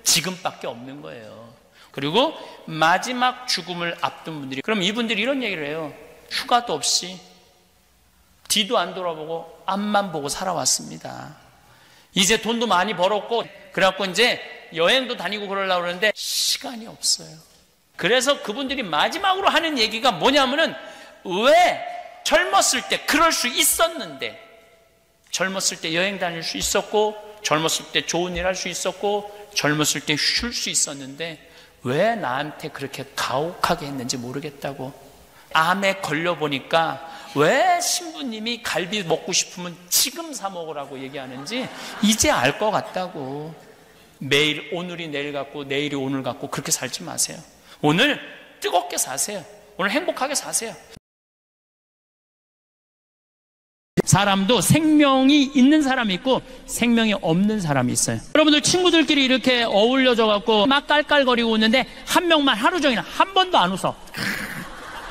지금밖에 없는 거예요. 그리고 마지막 죽음을 앞둔 분들이, 그럼 이분들이 이런 얘기를 해요. 휴가도 없이 뒤도 안 돌아보고 앞만 보고 살아왔습니다. 이제 돈도 많이 벌었고 그래갖고 이제 여행도 다니고 그러려고 그러는데 시간이 없어요. 그래서 그분들이 마지막으로 하는 얘기가 뭐냐면은, 왜 젊었을 때 그럴 수 있었는데, 젊었을 때 여행 다닐 수 있었고, 젊었을 때 좋은 일 할 수 있었고, 젊었을 때 쉴 수 있었는데 왜 나한테 그렇게 가혹하게 했는지 모르겠다고. 암에 걸려보니까 왜 신부님이 갈비 먹고 싶으면 지금 사 먹으라고 얘기하는지 이제 알 것 같다고. 매일 오늘이 내일 같고 내일이 오늘 같고 그렇게 살지 마세요. 오늘 뜨겁게 사세요. 오늘 행복하게 사세요. 사람도 생명이 있는 사람이 있고 생명이 없는 사람이 있어요. 여러분들 친구들끼리 이렇게 어울려져 갖고 막 깔깔거리고 있는데 한 명만 하루 종일 한 번도 안 웃어.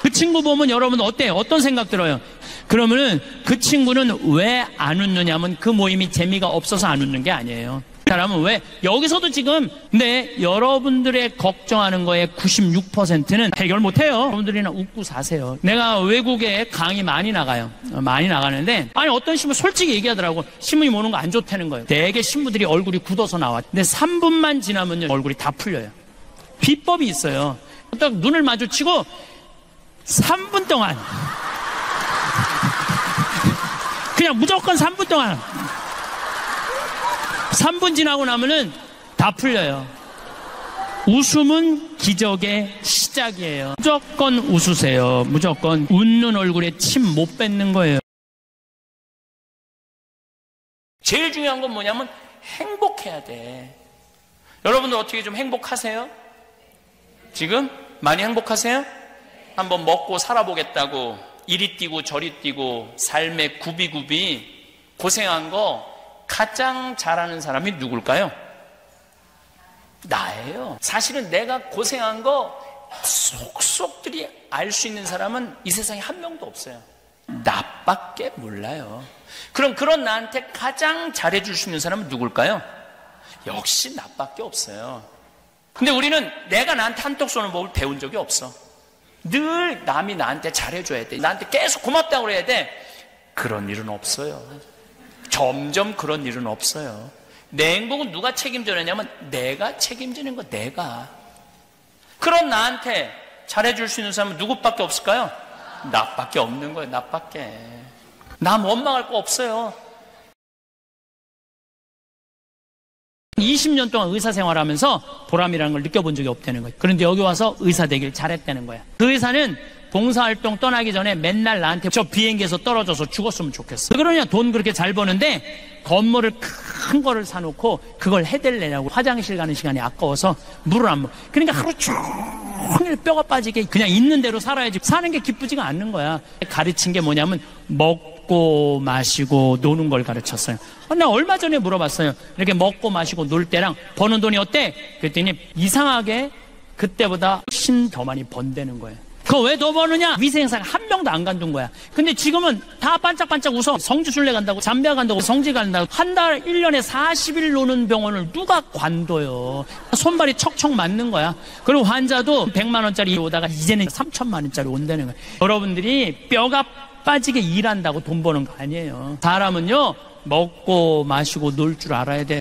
그 친구 보면 여러분 어때요? 어떤 생각 들어요? 그러면은 그 친구는 왜 안 웃느냐면 그 모임이 재미가 없어서 안 웃는 게 아니에요. 사람은 왜? 여기서도 지금 근데 여러분들의 걱정하는 거에 96%는 해결 못해요. 여러분들이나 웃고 사세요. 내가 외국에 강의 많이 나가요. 많이 나가는데 아니 어떤 신부 솔직히 얘기하더라고. 신부님 오는 거 안 좋다는 거예요. 되게 신부들이 얼굴이 굳어서 나와. 근데 3분만 지나면요 얼굴이 다 풀려요. 비법이 있어요. 딱 눈을 마주치고 3분 동안 그냥 무조건 3분 동안 3분 지나고 나면은 다 풀려요. 웃음은 기적의 시작이에요. 무조건 웃으세요. 무조건 웃는 얼굴에 침 못 뱉는 거예요. 제일 중요한 건 뭐냐면 행복해야 돼. 여러분들 어떻게 좀 행복하세요? 지금 많이 행복하세요? 한번 먹고 살아보겠다고 이리 뛰고 저리 뛰고 삶의 굽이굽이 고생한 거 가장 잘하는 사람이 누굴까요? 나예요. 사실은 내가 고생한 거 속속들이 알 수 있는 사람은 이 세상에 한 명도 없어요. 나밖에 몰라요. 그럼 그런 나한테 가장 잘해줄 수 있는 사람은 누굴까요? 역시 나밖에 없어요. 근데 우리는 내가 나한테 한턱 쏘는 법을 배운 적이 없어. 늘 남이 나한테 잘해줘야 돼. 나한테 계속 고맙다고 그래야 돼. 그런 일은 없어요. 점점 그런 일은 없어요. 내 행복은 누가 책임져내냐면 내가 책임지는 거. 내가. 그런 나한테 잘해줄 수 있는 사람은 누구밖에 없을까요? 나밖에 없는 거예요. 나밖에. 나 원망할 거 없어요. 20년 동안 의사 생활하면서 보람이라는 걸 느껴본 적이 없다는 거예요. 그런데 여기 와서 의사 되길 잘했다는 거야. 그 의사는 봉사활동 떠나기 전에 맨날 나한테 저 비행기에서 떨어져서 죽었으면 좋겠어. 왜 그러냐? 돈 그렇게 잘 버는데 건물을 큰 거를 사놓고 그걸 해댈래냐고. 화장실 가는 시간이 아까워서 물을 안 먹어. 그러니까 하루 종일 뼈가 빠지게 그냥 있는 대로 살아야지. 사는 게 기쁘지가 않는 거야. 가르친 게 뭐냐면 먹고 마시고 노는 걸 가르쳤어요. 나 얼마 전에 물어봤어요. 이렇게 먹고 마시고 놀 때랑 버는 돈이 어때? 그랬더니 이상하게 그때보다 훨씬 더 많이 번다는 거예요. 그 그거 왜 더 버느냐? 위생상 한 명도 안 간둔 거야. 근데 지금은 다 반짝반짝 웃어. 성지순례 간다고, 잠비아 간다고, 성지 간다고. 한 달 1년에 40일 노는 병원을 누가 관둬요? 손발이 척척 맞는 거야. 그리고 환자도 100만 원짜리 오다가 이제는 3천만 원짜리 온다는 거야. 여러분들이 뼈가 빠지게 일한다고 돈 버는 거 아니에요. 사람은요, 먹고 마시고 놀 줄 알아야 돼.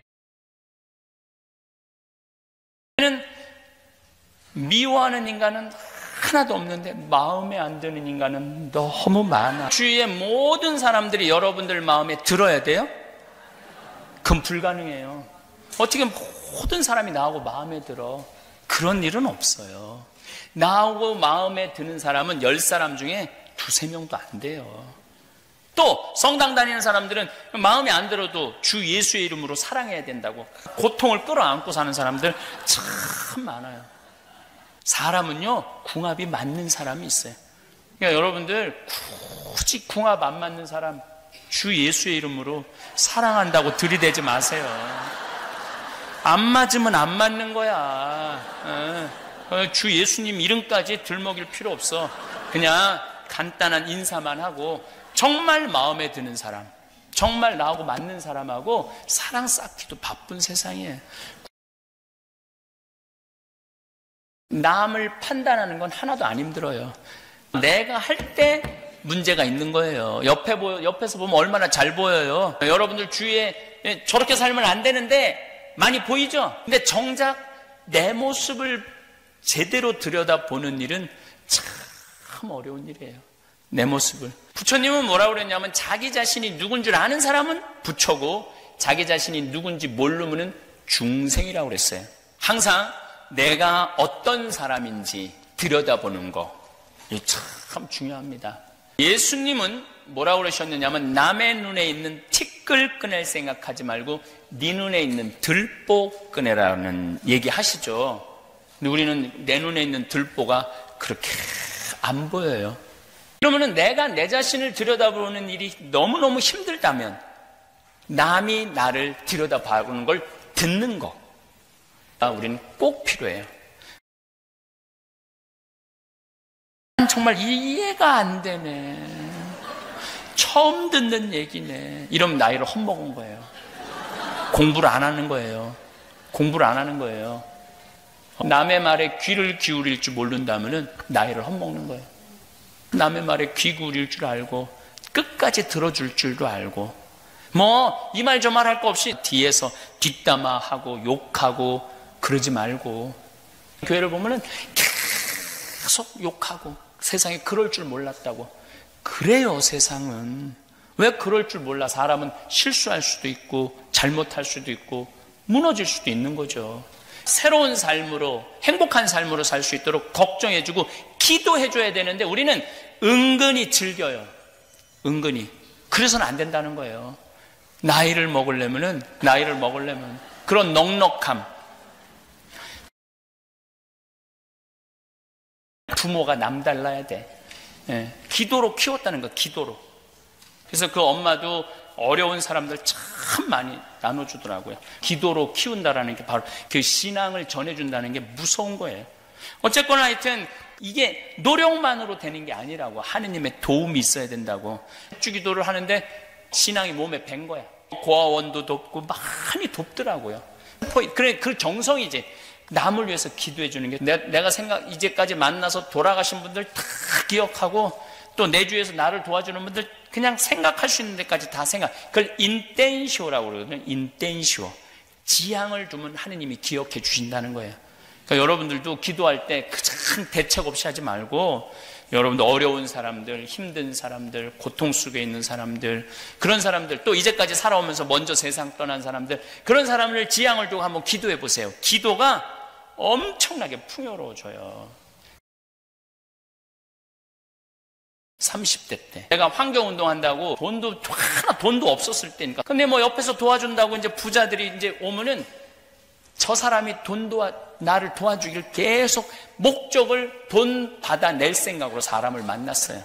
미워하는 인간은 하나도 없는데 마음에 안 드는 인간은 너무 많아. 주위의 모든 사람들이 여러분들 마음에 들어야 돼요? 그건 불가능해요. 어떻게 모든 사람이 나하고 마음에 들어? 그런 일은 없어요. 나하고 마음에 드는 사람은 10사람 중에 2-3명도 안 돼요. 또 성당 다니는 사람들은 마음에 안 들어도 주 예수의 이름으로 사랑해야 된다고 고통을 끌어안고 사는 사람들 참 많아요. 사람은요, 궁합이 맞는 사람이 있어요. 그러니까 여러분들 굳이 궁합 안 맞는 사람 주 예수의 이름으로 사랑한다고 들이대지 마세요. 안 맞으면 안 맞는 거야. 주 예수님 이름까지 들먹일 필요 없어. 그냥 간단한 인사만 하고 정말 마음에 드는 사람, 정말 나하고 맞는 사람하고 사랑 쌓기도 바쁜 세상이에요. 남을 판단하는 건 하나도 안 힘들어요. 내가 할 때 문제가 있는 거예요. 옆에서 보면 얼마나 잘 보여요. 여러분들 주위에 저렇게 살면 안 되는데 많이 보이죠? 근데 정작 내 모습을 제대로 들여다보는 일은 참 어려운 일이에요. 내 모습을. 부처님은 뭐라고 그랬냐면 자기 자신이 누군 줄 아는 사람은 부처고 자기 자신이 누군지 모르면 중생이라고 그랬어요. 항상 내가 어떤 사람인지 들여다보는 거, 이게 참 중요합니다. 예수님은 뭐라고 그러셨느냐면 남의 눈에 있는 티끌 꺼낼 생각하지 말고 네 눈에 있는 들보 꺼내라는 얘기 하시죠. 근데 우리는 내 눈에 있는 들보가 그렇게 안 보여요. 그러면은 내가 내 자신을 들여다보는 일이 너무너무 힘들다면 남이 나를 들여다보는 걸 듣는 거 우리는 꼭 필요해요. 정말 이해가 안 되네. 처음 듣는 얘기네. 이러면 나이를 헛먹은 거예요. 공부를 안 하는 거예요. 공부를 안 하는 거예요. 남의 말에 귀를 기울일 줄 모른다면은 나이를 헛먹는 거예요. 남의 말에 귀 기울일 줄 알고 끝까지 들어줄 줄도 알고 뭐 이 말 저 말 할 거 없이 뒤에서 뒷담화하고 욕하고 그러지 말고 교회를 보면은 계속 욕하고 세상에 그럴 줄 몰랐다고. 그래요. 세상은 왜 그럴 줄 몰라. 사람은 실수할 수도 있고 잘못할 수도 있고 무너질 수도 있는 거죠. 새로운 삶으로 행복한 삶으로 살 수 있도록 걱정해주고 기도해줘야 되는데 우리는 은근히 즐겨요. 은근히. 그래서는 안 된다는 거예요. 나이를 먹으려면 그런 넉넉함, 부모가 남달라야 돼. 기도로 키웠다는 거, 기도로. 그래서 그 엄마도 어려운 사람들 참 많이 나눠주더라고요. 기도로 키운다라는 게 바로 그 신앙을 전해준다는 게 무서운 거예요. 어쨌거나 하여튼 이게 노력만으로 되는 게 아니라고. 하느님의 도움이 있어야 된다고. 주기도를 하는데 신앙이 몸에 밴 거야. 고아원도 돕고 많이 돕더라고요. 그래, 그 정성이지. 남을 위해서 기도해 주는 게 내가 이제까지 만나서 돌아가신 분들 다 기억하고 또 내 주위에서 나를 도와주는 분들 그냥 생각할 수 있는 데까지 다 그걸 인텐시오라고 그러거든요. 인텐시오. 지향을 두면 하느님이 기억해 주신다는 거예요. 그러니까 여러분들도 기도할 때 큰 대책 없이 하지 말고 여러분들 어려운 사람들, 힘든 사람들, 고통 속에 있는 사람들, 그런 사람들, 또 이제까지 살아오면서 먼저 세상 떠난 사람들, 그런 사람을 지향을 두고 한번 기도해 보세요. 기도가 엄청나게 풍요로워져요. 30대 때 내가 환경운동 한다고 돈도 없었을 때니까. 근데 뭐 옆에서 도와준다고 이제 부자들이 이제 오면은 저 사람이 나를 도와주길 계속 목적을 돈 받아낼 생각으로 사람을 만났어요.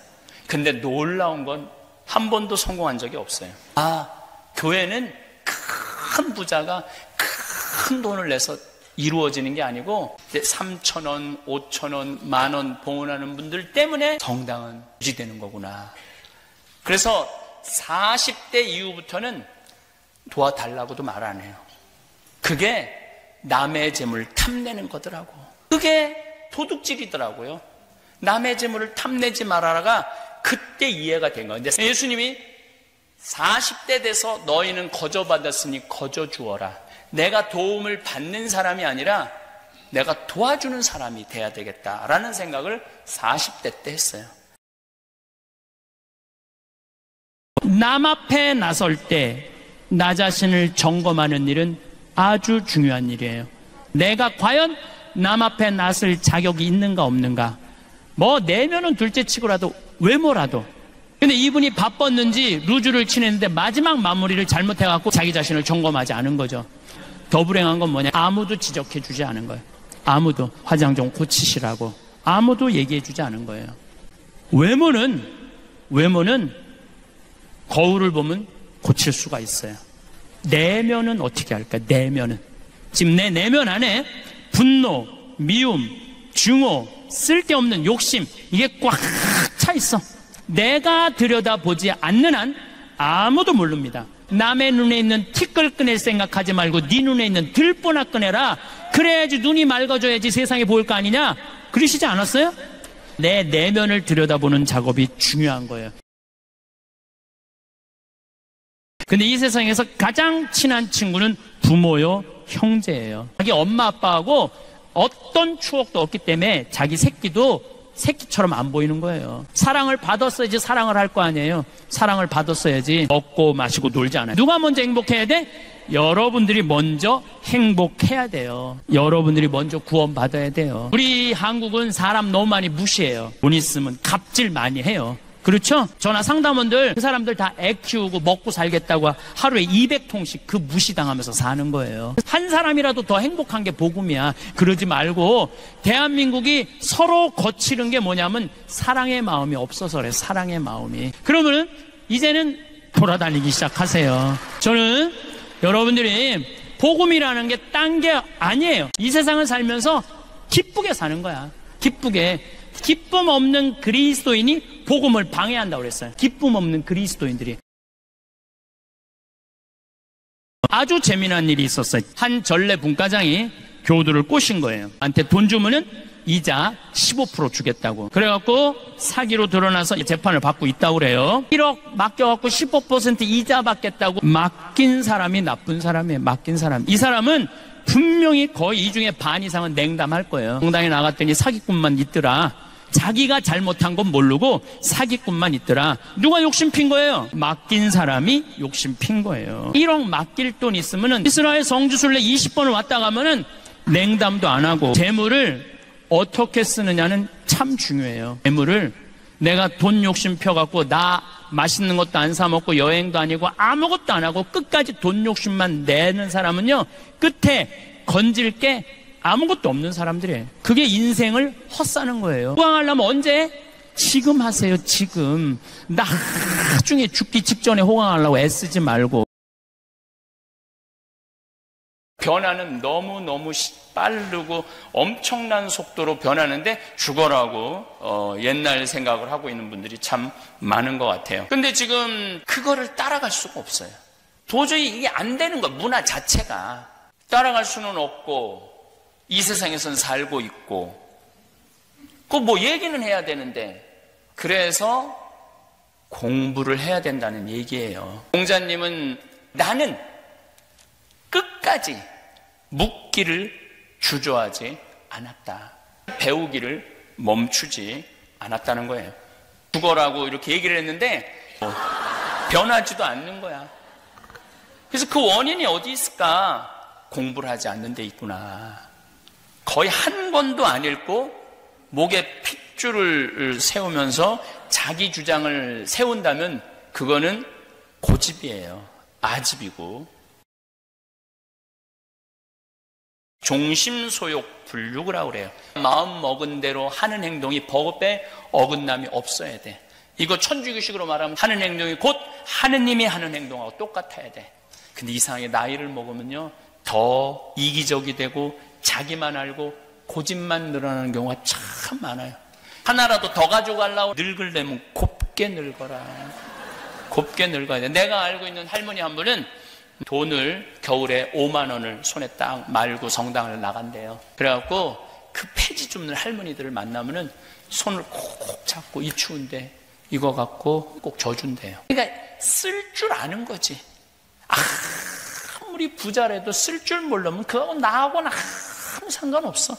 근데 놀라운 건 한 번도 성공한 적이 없어요. 교회는 큰 부자가 큰 돈을 내서 이루어지는 게 아니고 3,000원, 5,000원, 10,000원 봉헌하는 분들 때문에 성당은 유지되는 거구나. 그래서 40대 이후부터는 도와달라고도 말 안 해요. 그게 남의 재물 탐내는 거더라고. 그게 도둑질이더라고요. 남의 재물을 탐내지 말아라가 그때 이해가 된 거예요. 근데 예수님이 40대 돼서 너희는 거저받았으니 거저 주어라. 내가 도움을 받는 사람이 아니라 내가 도와주는 사람이 돼야 되겠다라는 생각을 40대 때 했어요. 남 앞에 나설 때 나 자신을 점검하는 일은 아주 중요한 일이에요. 내가 과연 남 앞에 나설 자격이 있는가 없는가. 뭐 내면은 둘째 치고라도 외모라도. 근데 이분이 바빴는지 루즈를 치는데 마지막 마무리를 잘못해갖고 자기 자신을 점검하지 않은 거죠. 더 불행한 건 뭐냐, 아무도 지적해주지 않은 거예요. 아무도 화장 좀 고치시라고 아무도 얘기해주지 않은 거예요. 외모는 거울을 보면 고칠 수가 있어요. 내면은 어떻게 할까? 내면은 지금 내 내면 안에 분노, 미움, 증오, 쓸데없는 욕심, 이게 꽉 차 있어. 내가 들여다보지 않는 한 아무도 모릅니다. 남의 눈에 있는 티끌 꺼낼 생각하지 말고 네 눈에 있는 들보나 꺼내라. 그래야지 눈이 맑아져야지 세상이 보일 거 아니냐? 그러시지 않았어요? 내 내면을 들여다보는 작업이 중요한 거예요. 근데 이 세상에서 가장 친한 친구는 부모요, 형제예요. 자기 엄마 아빠하고 어떤 추억도 없기 때문에 자기 새끼도 새끼처럼 안 보이는 거예요. 사랑을 받았어야지 사랑을 할 거 아니에요. 사랑을 받았어야지 먹고 마시고 놀지 않아요. 누가 먼저 행복해야 돼? 여러분들이 먼저 행복해야 돼요. 여러분들이 먼저 구원받아야 돼요. 우리 한국은 사람 너무 많이 무시해요. 돈 있으면 갑질 많이 해요. 그렇죠? 전화 상담원들 그 사람들 다 애 키우고 먹고 살겠다고 하루에 200통씩 그 무시당하면서 사는 거예요. 한 사람이라도 더 행복한 게 복음이야. 그러지 말고 대한민국이 서로 거치는 게 뭐냐면 사랑의 마음이 없어서 그래. 사랑의 마음이. 그러면 이제는 돌아다니기 시작하세요. 저는 여러분들이 복음이라는 게 딴 게 아니에요. 이 세상을 살면서 기쁘게 사는 거야. 기쁘게. 기쁨 없는 그리스도인이 복음을 방해한다고 그랬어요. 기쁨 없는 그리스도인들이. 아주 재미난 일이 있었어요. 한 전래 분과장이 교우들을 꼬신 거예요. 한테 돈 주면은 이자 15% 주겠다고. 그래갖고 사기로 드러나서 재판을 받고 있다고 그래요. 1억 맡겨갖고 15% 이자 받겠다고. 맡긴 사람이 나쁜 사람이에요. 맡긴 사람. 이 사람은 분명히 거의 이 중에 반 이상은 냉담할 거예요. 공당에 나갔더니 사기꾼만 있더라. 자기가 잘못한 건 모르고 사기꾼만 있더라. 누가 욕심 핀 거예요? 맡긴 사람이 욕심 핀 거예요. 1억 맡길 돈 있으면은 이스라엘 성지순례 20번을 왔다 가면은 냉담도 안 하고. 재물을 어떻게 쓰느냐는 참 중요해요. 재물을 내가 돈 욕심 펴갖고 나 맛있는 것도 안 사 먹고 여행도 아니고 아무것도 안 하고 끝까지 돈 욕심만 내는 사람은요, 끝에 건질 게 아무것도 없는 사람들이에요. 그게 인생을 헛사는 거예요. 호강하려면 언제? 지금 하세요. 지금. 나중에 죽기 직전에 호강하려고 애쓰지 말고. 변화는 너무너무 빠르고 엄청난 속도로 변하는데 죽어라고 옛날 생각을 하고 있는 분들이 참 많은 것 같아요. 근데 지금 그거를 따라갈 수가 없어요. 도저히 이게 안 되는 거야. 문화 자체가. 따라갈 수는 없고 이 세상에선 살고 있고 그 뭐 얘기는 해야 되는데, 그래서 공부를 해야 된다는 얘기예요. 공자님은 나는 끝까지 묻기를 주저하지 않았다. 배우기를 멈추지 않았다는 거예요. 죽어라고 이렇게 얘기를 했는데 변하지도 않는 거야. 그래서 그 원인이 어디 있을까? 공부를 하지 않는 데 있구나. 거의 한 권도 안 읽고 목에 핏줄을 세우면서 자기 주장을 세운다면 그거는 고집이에요. 아집이고. 종심소욕불육이라고 그래요. 마음 먹은 대로 하는 행동이 법에 어긋남이 없어야 돼. 이거 천주교식으로 말하면 하는 행동이 곧 하느님이 하는 행동하고 똑같아야 돼. 근데 이상하게 나이를 먹으면요 더 이기적이 되고 자기만 알고 고집만 늘어나는 경우가 참 많아요. 하나라도 더 가져가려고 늙으려면 곱게 늙어라. 곱게 늙어야 돼. 내가 알고 있는 할머니 한 분은 돈을 겨울에 5만 원을 손에 딱 말고 성당을 나간대요. 그래갖고 그 폐지 줍는 할머니들을 만나면은 손을 콕 잡고 이 추운데 이거 갖고 꼭 져준대요. 그러니까 쓸 줄 아는 거지. 아무리 부자라도 쓸 줄 모르면 그거하고 나하고는 아무 상관없어.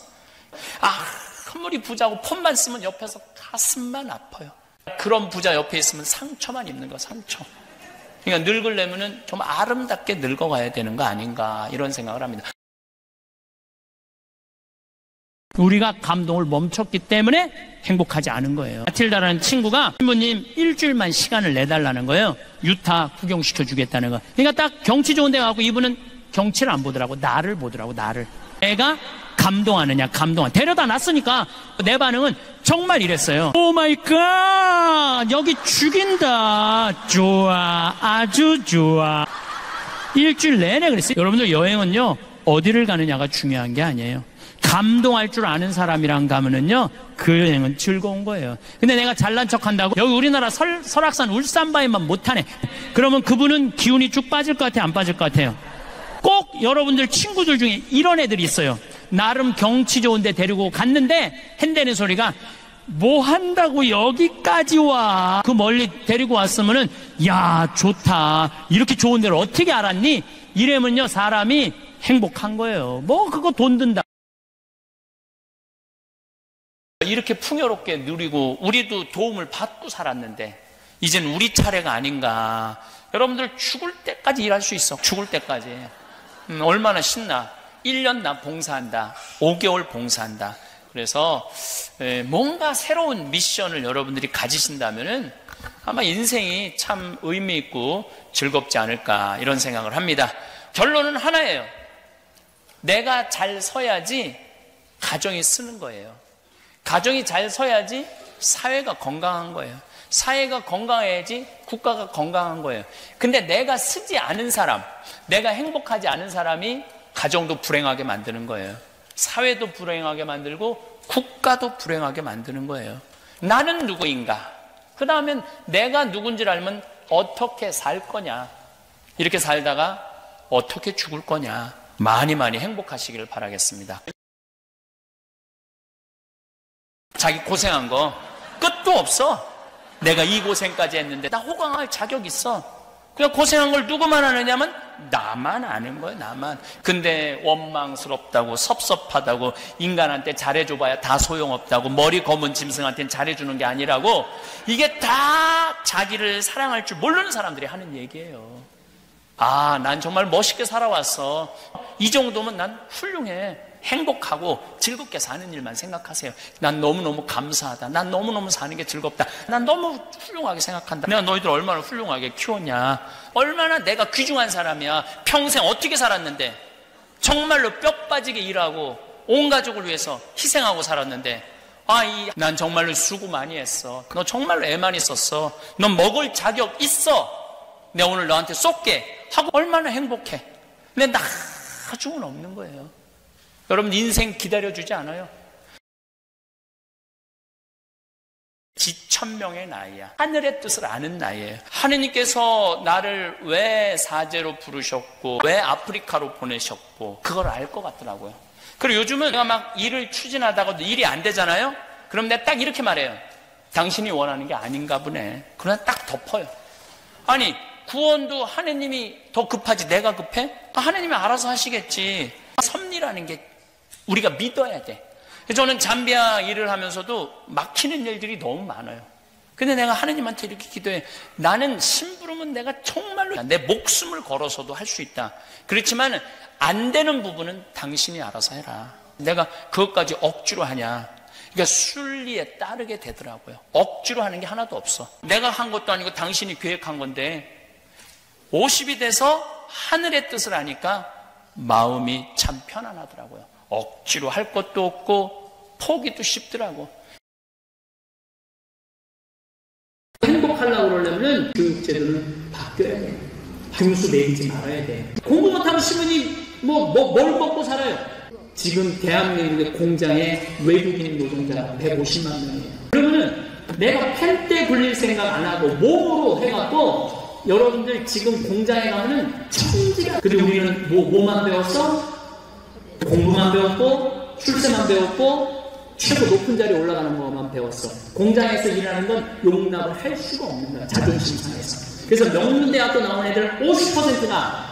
아무리 부자고 폰만 쓰면 옆에서 가슴만 아파요. 그런 부자 옆에 있으면 상처만 입는 거야, 상처. 그러니까 늙으려면은 좀 아름답게 늙어가야 되는 거 아닌가 이런 생각을 합니다. 우리가 감동을 멈췄기 때문에 행복하지 않은 거예요. 마틸다라는 친구가 신부님 일주일만 시간을 내달라는 거예요. 유타 구경시켜 주겠다는 거. 그러니까 딱 경치 좋은 데 가고 이분은 경치를 안 보더라고. 나를 보더라고. 나를. 내가 감동하느냐, 감동하느냐. 데려다 놨으니까 내 반응은 정말 이랬어요. 오 마이 갓, 여기 죽인다. 좋아, 아주 좋아. 일주일 내내 그랬어요. 여러분들 여행은요, 어디를 가느냐가 중요한 게 아니에요. 감동할 줄 아는 사람이랑 가면은요, 그 여행은 즐거운 거예요. 근데 내가 잘난 척 한다고 여기 우리나라 설악산 울산바위만 못하네. 그러면 그분은 기운이 쭉 빠질 것 같아요, 안 빠질 것 같아요? 꼭 여러분들 친구들 중에 이런 애들이 있어요. 나름 경치 좋은 데 데리고 갔는데 핸대는 소리가 뭐 한다고 여기까지 와. 그 멀리 데리고 왔으면은 야 좋다. 이렇게 좋은 데를 어떻게 알았니? 이러면요 사람이 행복한 거예요. 뭐 그거 돈 든다. 이렇게 풍요롭게 누리고 우리도 도움을 받고 살았는데 이젠 우리 차례가 아닌가. 여러분들 죽을 때까지 일할 수 있어. 죽을 때까지. 얼마나 신나. 1년 나 봉사한다. 5개월 봉사한다. 그래서 뭔가 새로운 미션을 여러분들이 가지신다면은 아마 인생이 참 의미 있고 즐겁지 않을까 이런 생각을 합니다. 결론은 하나예요. 내가 잘 서야지 가정이 쓰는 거예요. 가정이 잘 서야지 사회가 건강한 거예요. 사회가 건강해야지 국가가 건강한 거예요. 근데 내가 쓰지 않은 사람, 내가 행복하지 않은 사람이 가정도 불행하게 만드는 거예요. 사회도 불행하게 만들고 국가도 불행하게 만드는 거예요. 나는 누구인가? 그 다음엔 내가 누군지를 알면 어떻게 살 거냐? 이렇게 살다가 어떻게 죽을 거냐? 많이 행복하시기를 바라겠습니다. 자기 고생한 거 끝도 없어. 내가 이 고생까지 했는데 나 호강할 자격 있어. 그냥 고생한 걸 누구만 아느냐면 나만 아는 거예요. 나만. 근데 원망스럽다고 섭섭하다고 인간한테 잘해줘봐야 다 소용없다고 머리 검은 짐승한테는 잘해주는 게 아니라고 이게 다 자기를 사랑할 줄 모르는 사람들이 하는 얘기예요. 난 정말 멋있게 살아왔어. 이 정도면 난 훌륭해. 행복하고 즐겁게 사는 일만 생각하세요. 난 너무너무 감사하다. 난 너무너무 사는 게 즐겁다. 난 너무 훌륭하게 생각한다. 내가 너희들 얼마나 훌륭하게 키웠냐. 얼마나 내가 귀중한 사람이야. 평생 어떻게 살았는데 정말로 뼈 빠지게 일하고 온 가족을 위해서 희생하고 살았는데 난 정말로 수고 많이 했어. 너 정말로 애 많이 썼어. 넌 먹을 자격 있어. 내가 오늘 너한테 쏠게 하고 얼마나 행복해. 근데 나중은 없는 거예요. 여러분 인생 기다려주지 않아요. 지천명의 나이야. 하늘의 뜻을 아는 나이에요. 하느님께서 나를 왜 사제로 부르셨고 왜 아프리카로 보내셨고 그걸 알 것 같더라고요. 그리고 요즘은 내가 막 일을 추진하다가도 일이 안 되잖아요. 그럼 내가 딱 이렇게 말해요. 당신이 원하는 게 아닌가 보네. 그러나 딱 덮어요. 아니 구원도 하느님이 더 급하지 내가 급해? 하느님이 알아서 하시겠지. 섭리라는 게 우리가 믿어야 돼. 저는 잠비아 일을 하면서도 막히는 일들이 너무 많아요. 근데 내가 하느님한테 이렇게 기도해. 나는 심부름은 내가 정말로 내 목숨을 걸어서도 할 수 있다. 그렇지만 안 되는 부분은 당신이 알아서 해라. 내가 그것까지 억지로 하냐. 그러니까 순리에 따르게 되더라고요. 억지로 하는 게 하나도 없어. 내가 한 것도 아니고 당신이 계획한 건데 50이 돼서 하늘의 뜻을 아니까 마음이 참 편안하더라고요. 억지로 할 것도 없고 포기도 쉽더라고. 행복하려고 그러려면 교육제도는 바뀌어야 돼. 등수 매기지 말아야 돼. 공부 못하면 신부님 뭘 먹고 살아요? 지금 대한민국의 공장에 외국인 노동자가 150만 명이에요. 그러면은 내가 펜때 굴릴 생각 안 하고 몸으로 해갖고 여러분들 지금 공장에 가면은 천지가. 근데 우리는 뭐만 배웠어? 공부만 배웠고 출세만 배웠고 최고 높은 자리에 올라가는 것만 배웠어. 공장에서 일하는 건 용납을 할 수가 없는 거야. 자존심 상해서. 그래서 명문대학교 나온 애들 50%가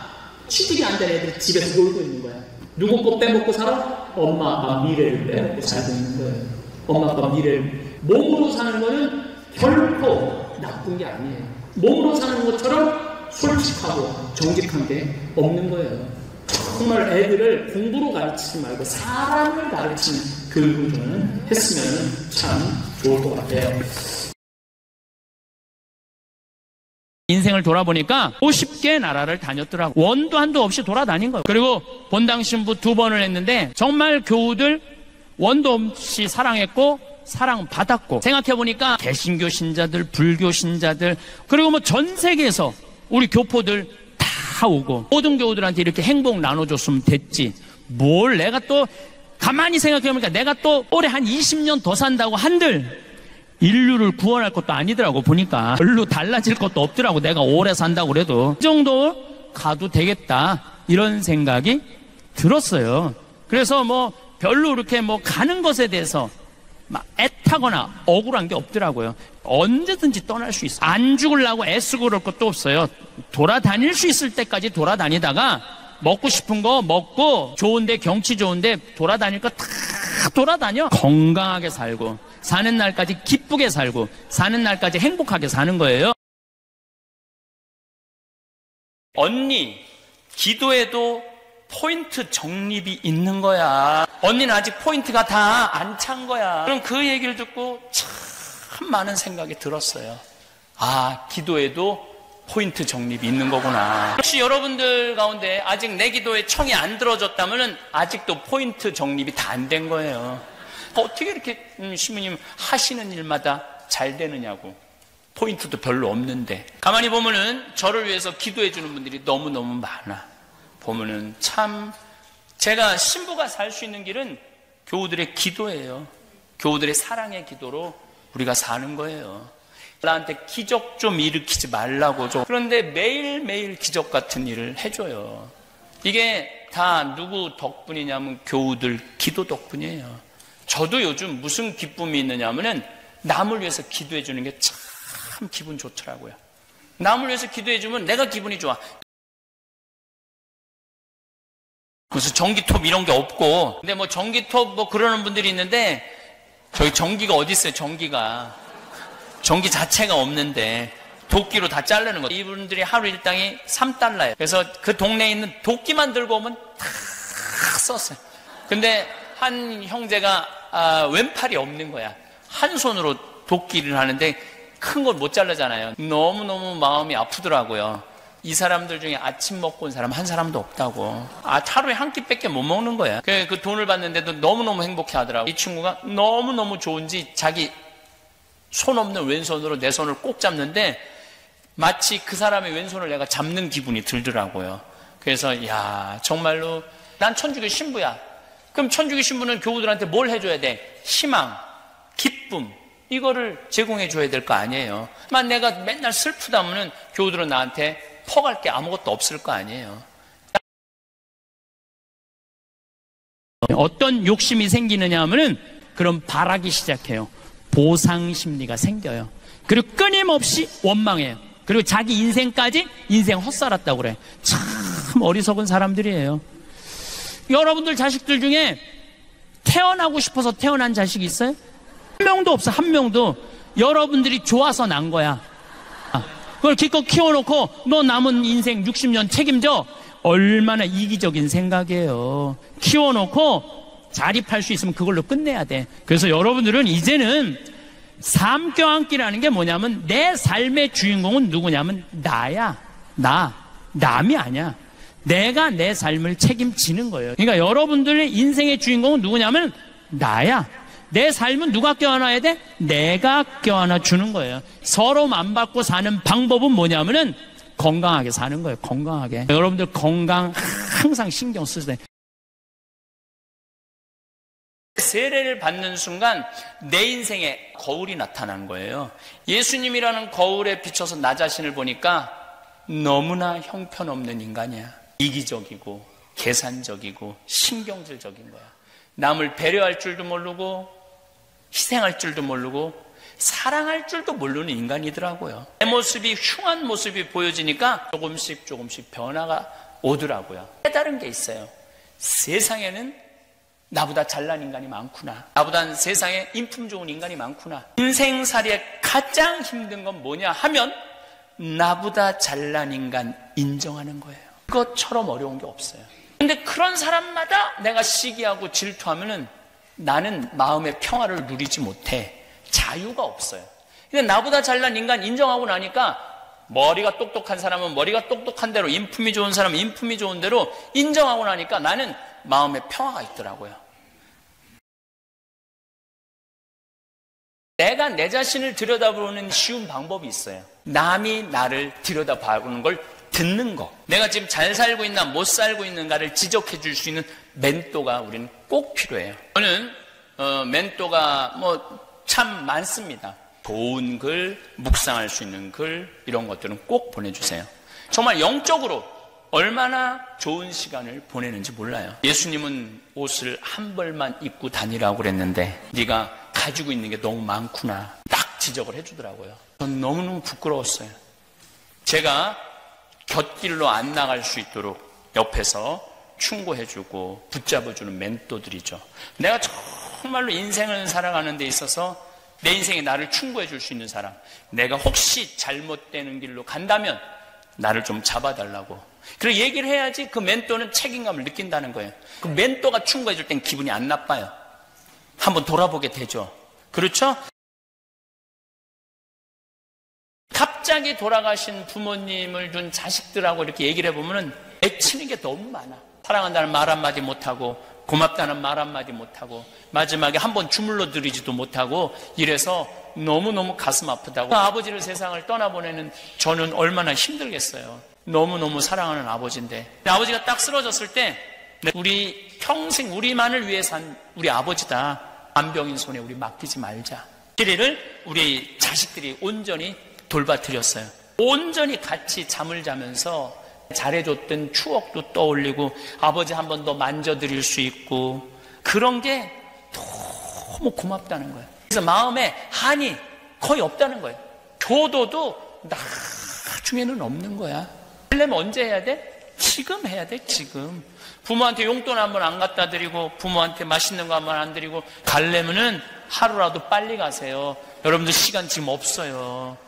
취직이 안 된 애들이 집에서 놀고 있는 거야. 누구 거 빼먹고 살아? 엄마 아빠 미래를 빼먹고 살고 있는 거예요. 엄마 아빠 미래를. 몸으로 사는 거는 결코 나쁜 게 아니에요. 몸으로 사는 것처럼 솔직하고 정직한 게 없는 거예요. 정말 애들을 공부로 가르치지 말고 사람을 가르치는 교육을 저는 했으면 참 좋을 것 같아요. 인생을 돌아보니까 50개 나라를 다녔더라고. 원도 한도 없이 돌아다닌 거예요. 그리고 본당 신부 2번을 했는데 정말 교우들 원도 없이 사랑했고 사랑받았고, 생각해보니까 개신교 신자들, 불교 신자들, 그리고 뭐 전 세계에서 우리 교포들 다 오고 모든 교우들한테 이렇게 행복 나눠줬으면 됐지. 뭘 내가 또 가만히 생각해보니까 내가 또 올해 한 20년 더 산다고 한들 인류를 구원할 것도 아니더라고. 보니까 별로 달라질 것도 없더라고. 내가 오래 산다고 그래도 이 정도 가도 되겠다 이런 생각이 들었어요. 그래서 뭐 별로 이렇게 뭐 가는 것에 대해서 막 애타거나 억울한 게 없더라고요. 언제든지 떠날 수 있어. 안 죽으려고 애쓰고 그럴 것도 없어요. 돌아다닐 수 있을 때까지 돌아다니다가 먹고 싶은 거 먹고 좋은데 경치 좋은데 돌아다닐 거 다 돌아다녀. 건강하게 살고 사는 날까지 기쁘게 살고 사는 날까지 행복하게 사는 거예요. 언니, 기도에도 포인트 적립이 있는 거야. 언니는 아직 포인트가 다 안 찬 거야. 그럼 그 얘기를 듣고 참 많은 생각이 들었어요. 아, 기도에도 포인트 적립이 있는 거구나. 혹시 여러분들 가운데 아직 내 기도에 청이 안 들어졌다면 아직도 포인트 적립이 다 안 된 거예요. 어떻게 이렇게 시부님 하시는 일마다 잘 되느냐고. 포인트도 별로 없는데. 가만히 보면은 저를 위해서 기도해 주는 분들이 너무너무 많아. 보면은 참 제가 신부가 살 수 있는 길은 교우들의 기도예요. 교우들의 사랑의 기도로 우리가 사는 거예요. 나한테 기적 좀 일으키지 말라고 좀. 그런데 매일매일 기적 같은 일을 해줘요. 이게 다 누구 덕분이냐면 교우들 기도 덕분이에요. 저도 요즘 무슨 기쁨이 있느냐면은 남을 위해서 기도해 주는 게 참 기분 좋더라고요. 남을 위해서 기도해 주면 내가 기분이 좋아. 무슨 전기톱 이런 게 없고. 근데 뭐 전기톱 뭐 그러는 분들이 있는데 저희 전기가 어디 있어요? 전기 자체가 없는데 도끼로 다 자르는 거. 이분들이 하루 일당이 3달러예요. 그래서 그 동네에 있는 도끼만 들고 오면 다 썼어요. 근데 한 형제가 왼팔이 없는 거야. 한 손으로 도끼를 하는데 큰 걸 못 자르잖아요. 너무너무 마음이 아프더라고요. 이 사람들 중에 아침 먹고 온 사람 한 사람도 없다고. 하루에 한 끼밖에 못 먹는 거야. 그 돈을 받는데도 너무너무 행복해 하더라고. 이 친구가 너무너무 좋은지 자기 손 없는 왼손으로 내 손을 꼭 잡는데 마치 그 사람의 왼손을 내가 잡는 기분이 들더라고요. 그래서 야, 정말로 난 천주교 신부야. 그럼 천주교 신부는 교우들한테 뭘 해줘야 돼? 희망, 기쁨, 이거를 제공해 줘야 될 거 아니에요. 만 내가 맨날 슬프다면은 교우들은 나한테 퍼갈 게 아무것도 없을 거 아니에요. 어떤 욕심이 생기느냐 하면은 그럼 바라기 시작해요. 보상 심리가 생겨요. 그리고 끊임없이 원망해요. 그리고 자기 인생 헛살았다고 그래. 참 어리석은 사람들이에요. 여러분들 자식들 중에 태어나고 싶어서 태어난 자식이 있어요? 한 명도 없어. 한 명도. 여러분들이 좋아서 난 거야. 그걸 기껏 키워놓고 너 남은 인생 60년 책임져. 얼마나 이기적인 생각이에요. 키워놓고 자립할 수 있으면 그걸로 끝내야 돼. 그래서 여러분들은 이제는 삶 껴안기라는 게 뭐냐면 내 삶의 주인공은 누구냐면 나야. 남이 아니야. 내가 내 삶을 책임지는 거예요. 그러니까 여러분들의 인생의 주인공은 누구냐면 나야. 내 삶은 누가 껴안아야 돼? 내가 껴안아 주는 거예요. 서로 맘받고 사는 방법은 뭐냐면은 건강하게 사는 거예요. 건강하게. 여러분들 건강 항상 신경 쓰세요. 세례를 받는 순간 내 인생에 거울이 나타난 거예요. 예수님이라는 거울에 비춰서 나 자신을 보니까 너무나 형편없는 인간이야. 이기적이고 계산적이고 신경질적인 거야. 남을 배려할 줄도 모르고 희생할 줄도 모르고 사랑할 줄도 모르는 인간이더라고요. 내 모습이 흉한 모습이 보여지니까 조금씩 변화가 오더라고요. 깨달은 게 있어요. 세상에는 나보다 잘난 인간이 많구나. 나보다 세상에 인품 좋은 인간이 많구나. 인생살이에 가장 힘든 건 뭐냐 하면 나보다 잘난 인간 인정하는 거예요. 그것처럼 어려운 게 없어요. 근데 그런 사람마다 내가 시기하고 질투하면은 나는 마음의 평화를 누리지 못해. 자유가 없어요. 근데 나보다 잘난 인간 인정하고 나니까 머리가 똑똑한 사람은 머리가 똑똑한 대로, 인품이 좋은 사람은 인품이 좋은 대로 인정하고 나니까 나는 마음의 평화가 있더라고요. 내가 내 자신을 들여다보는 쉬운 방법이 있어요. 남이 나를 들여다보는 걸 듣는 거. 내가 지금 잘 살고 있나 못 살고 있는가를 지적해 줄 수 있는 멘토가 우리는 꼭 필요해요. 저는 멘토가 참 많습니다. 좋은 글, 묵상할 수 있는 글, 이런 것들은 꼭 보내주세요. 정말 영적으로 얼마나 좋은 시간을 보내는지 몰라요. 예수님은 옷을 한 벌만 입고 다니라고 그랬는데 네가 가지고 있는 게 너무 많구나 딱 지적을 해주더라고요. 전 너무너무 부끄러웠어요. 제가 곁길로 안 나갈 수 있도록 옆에서 충고해주고 붙잡아주는 멘토들이죠. 내가 정말로 인생을 살아가는 데 있어서 내 인생에 나를 충고해 줄 수 있는 사람, 내가 혹시 잘못되는 길로 간다면 나를 좀 잡아달라고. 그리고 얘기를 해야지 그 멘토는 책임감을 느낀다는 거예요. 그 멘토가 충고해 줄 땐 기분이 안 나빠요. 한번 돌아보게 되죠. 그렇죠? 갑자기 돌아가신 부모님을 둔 자식들하고 이렇게 얘기를 해보면 애치는 게 너무 많아. 사랑한다는 말 한마디 못하고 고맙다는 말 한마디 못하고 마지막에 한번 주물러 드리지도 못하고 이래서 너무너무 가슴 아프다고. 아버지를 세상을 떠나보내는 저는 얼마나 힘들겠어요. 너무너무 사랑하는 아버지인데 아버지가 딱 쓰러졌을 때 우리 평생 우리만을 위해 산 우리 아버지다. 안병인 손에 우리 맡기지 말자. 시리를 우리 자식들이 온전히 돌봐드렸어요. 온전히 같이 잠을 자면서 잘해줬던 추억도 떠올리고 아버지 한 번 더 만져드릴 수 있고 그런 게 너무 고맙다는 거예요. 그래서 마음에 한이 거의 없다는 거예요. 교도도 나중에는 없는 거야. 하려면 언제 해야 돼? 지금 해야 돼. 지금. 부모한테 용돈 한 번 안 갖다 드리고 부모한테 맛있는 거 한 번 안 드리고 가려면은 하루라도 빨리 가세요. 여러분들 시간 지금 없어요.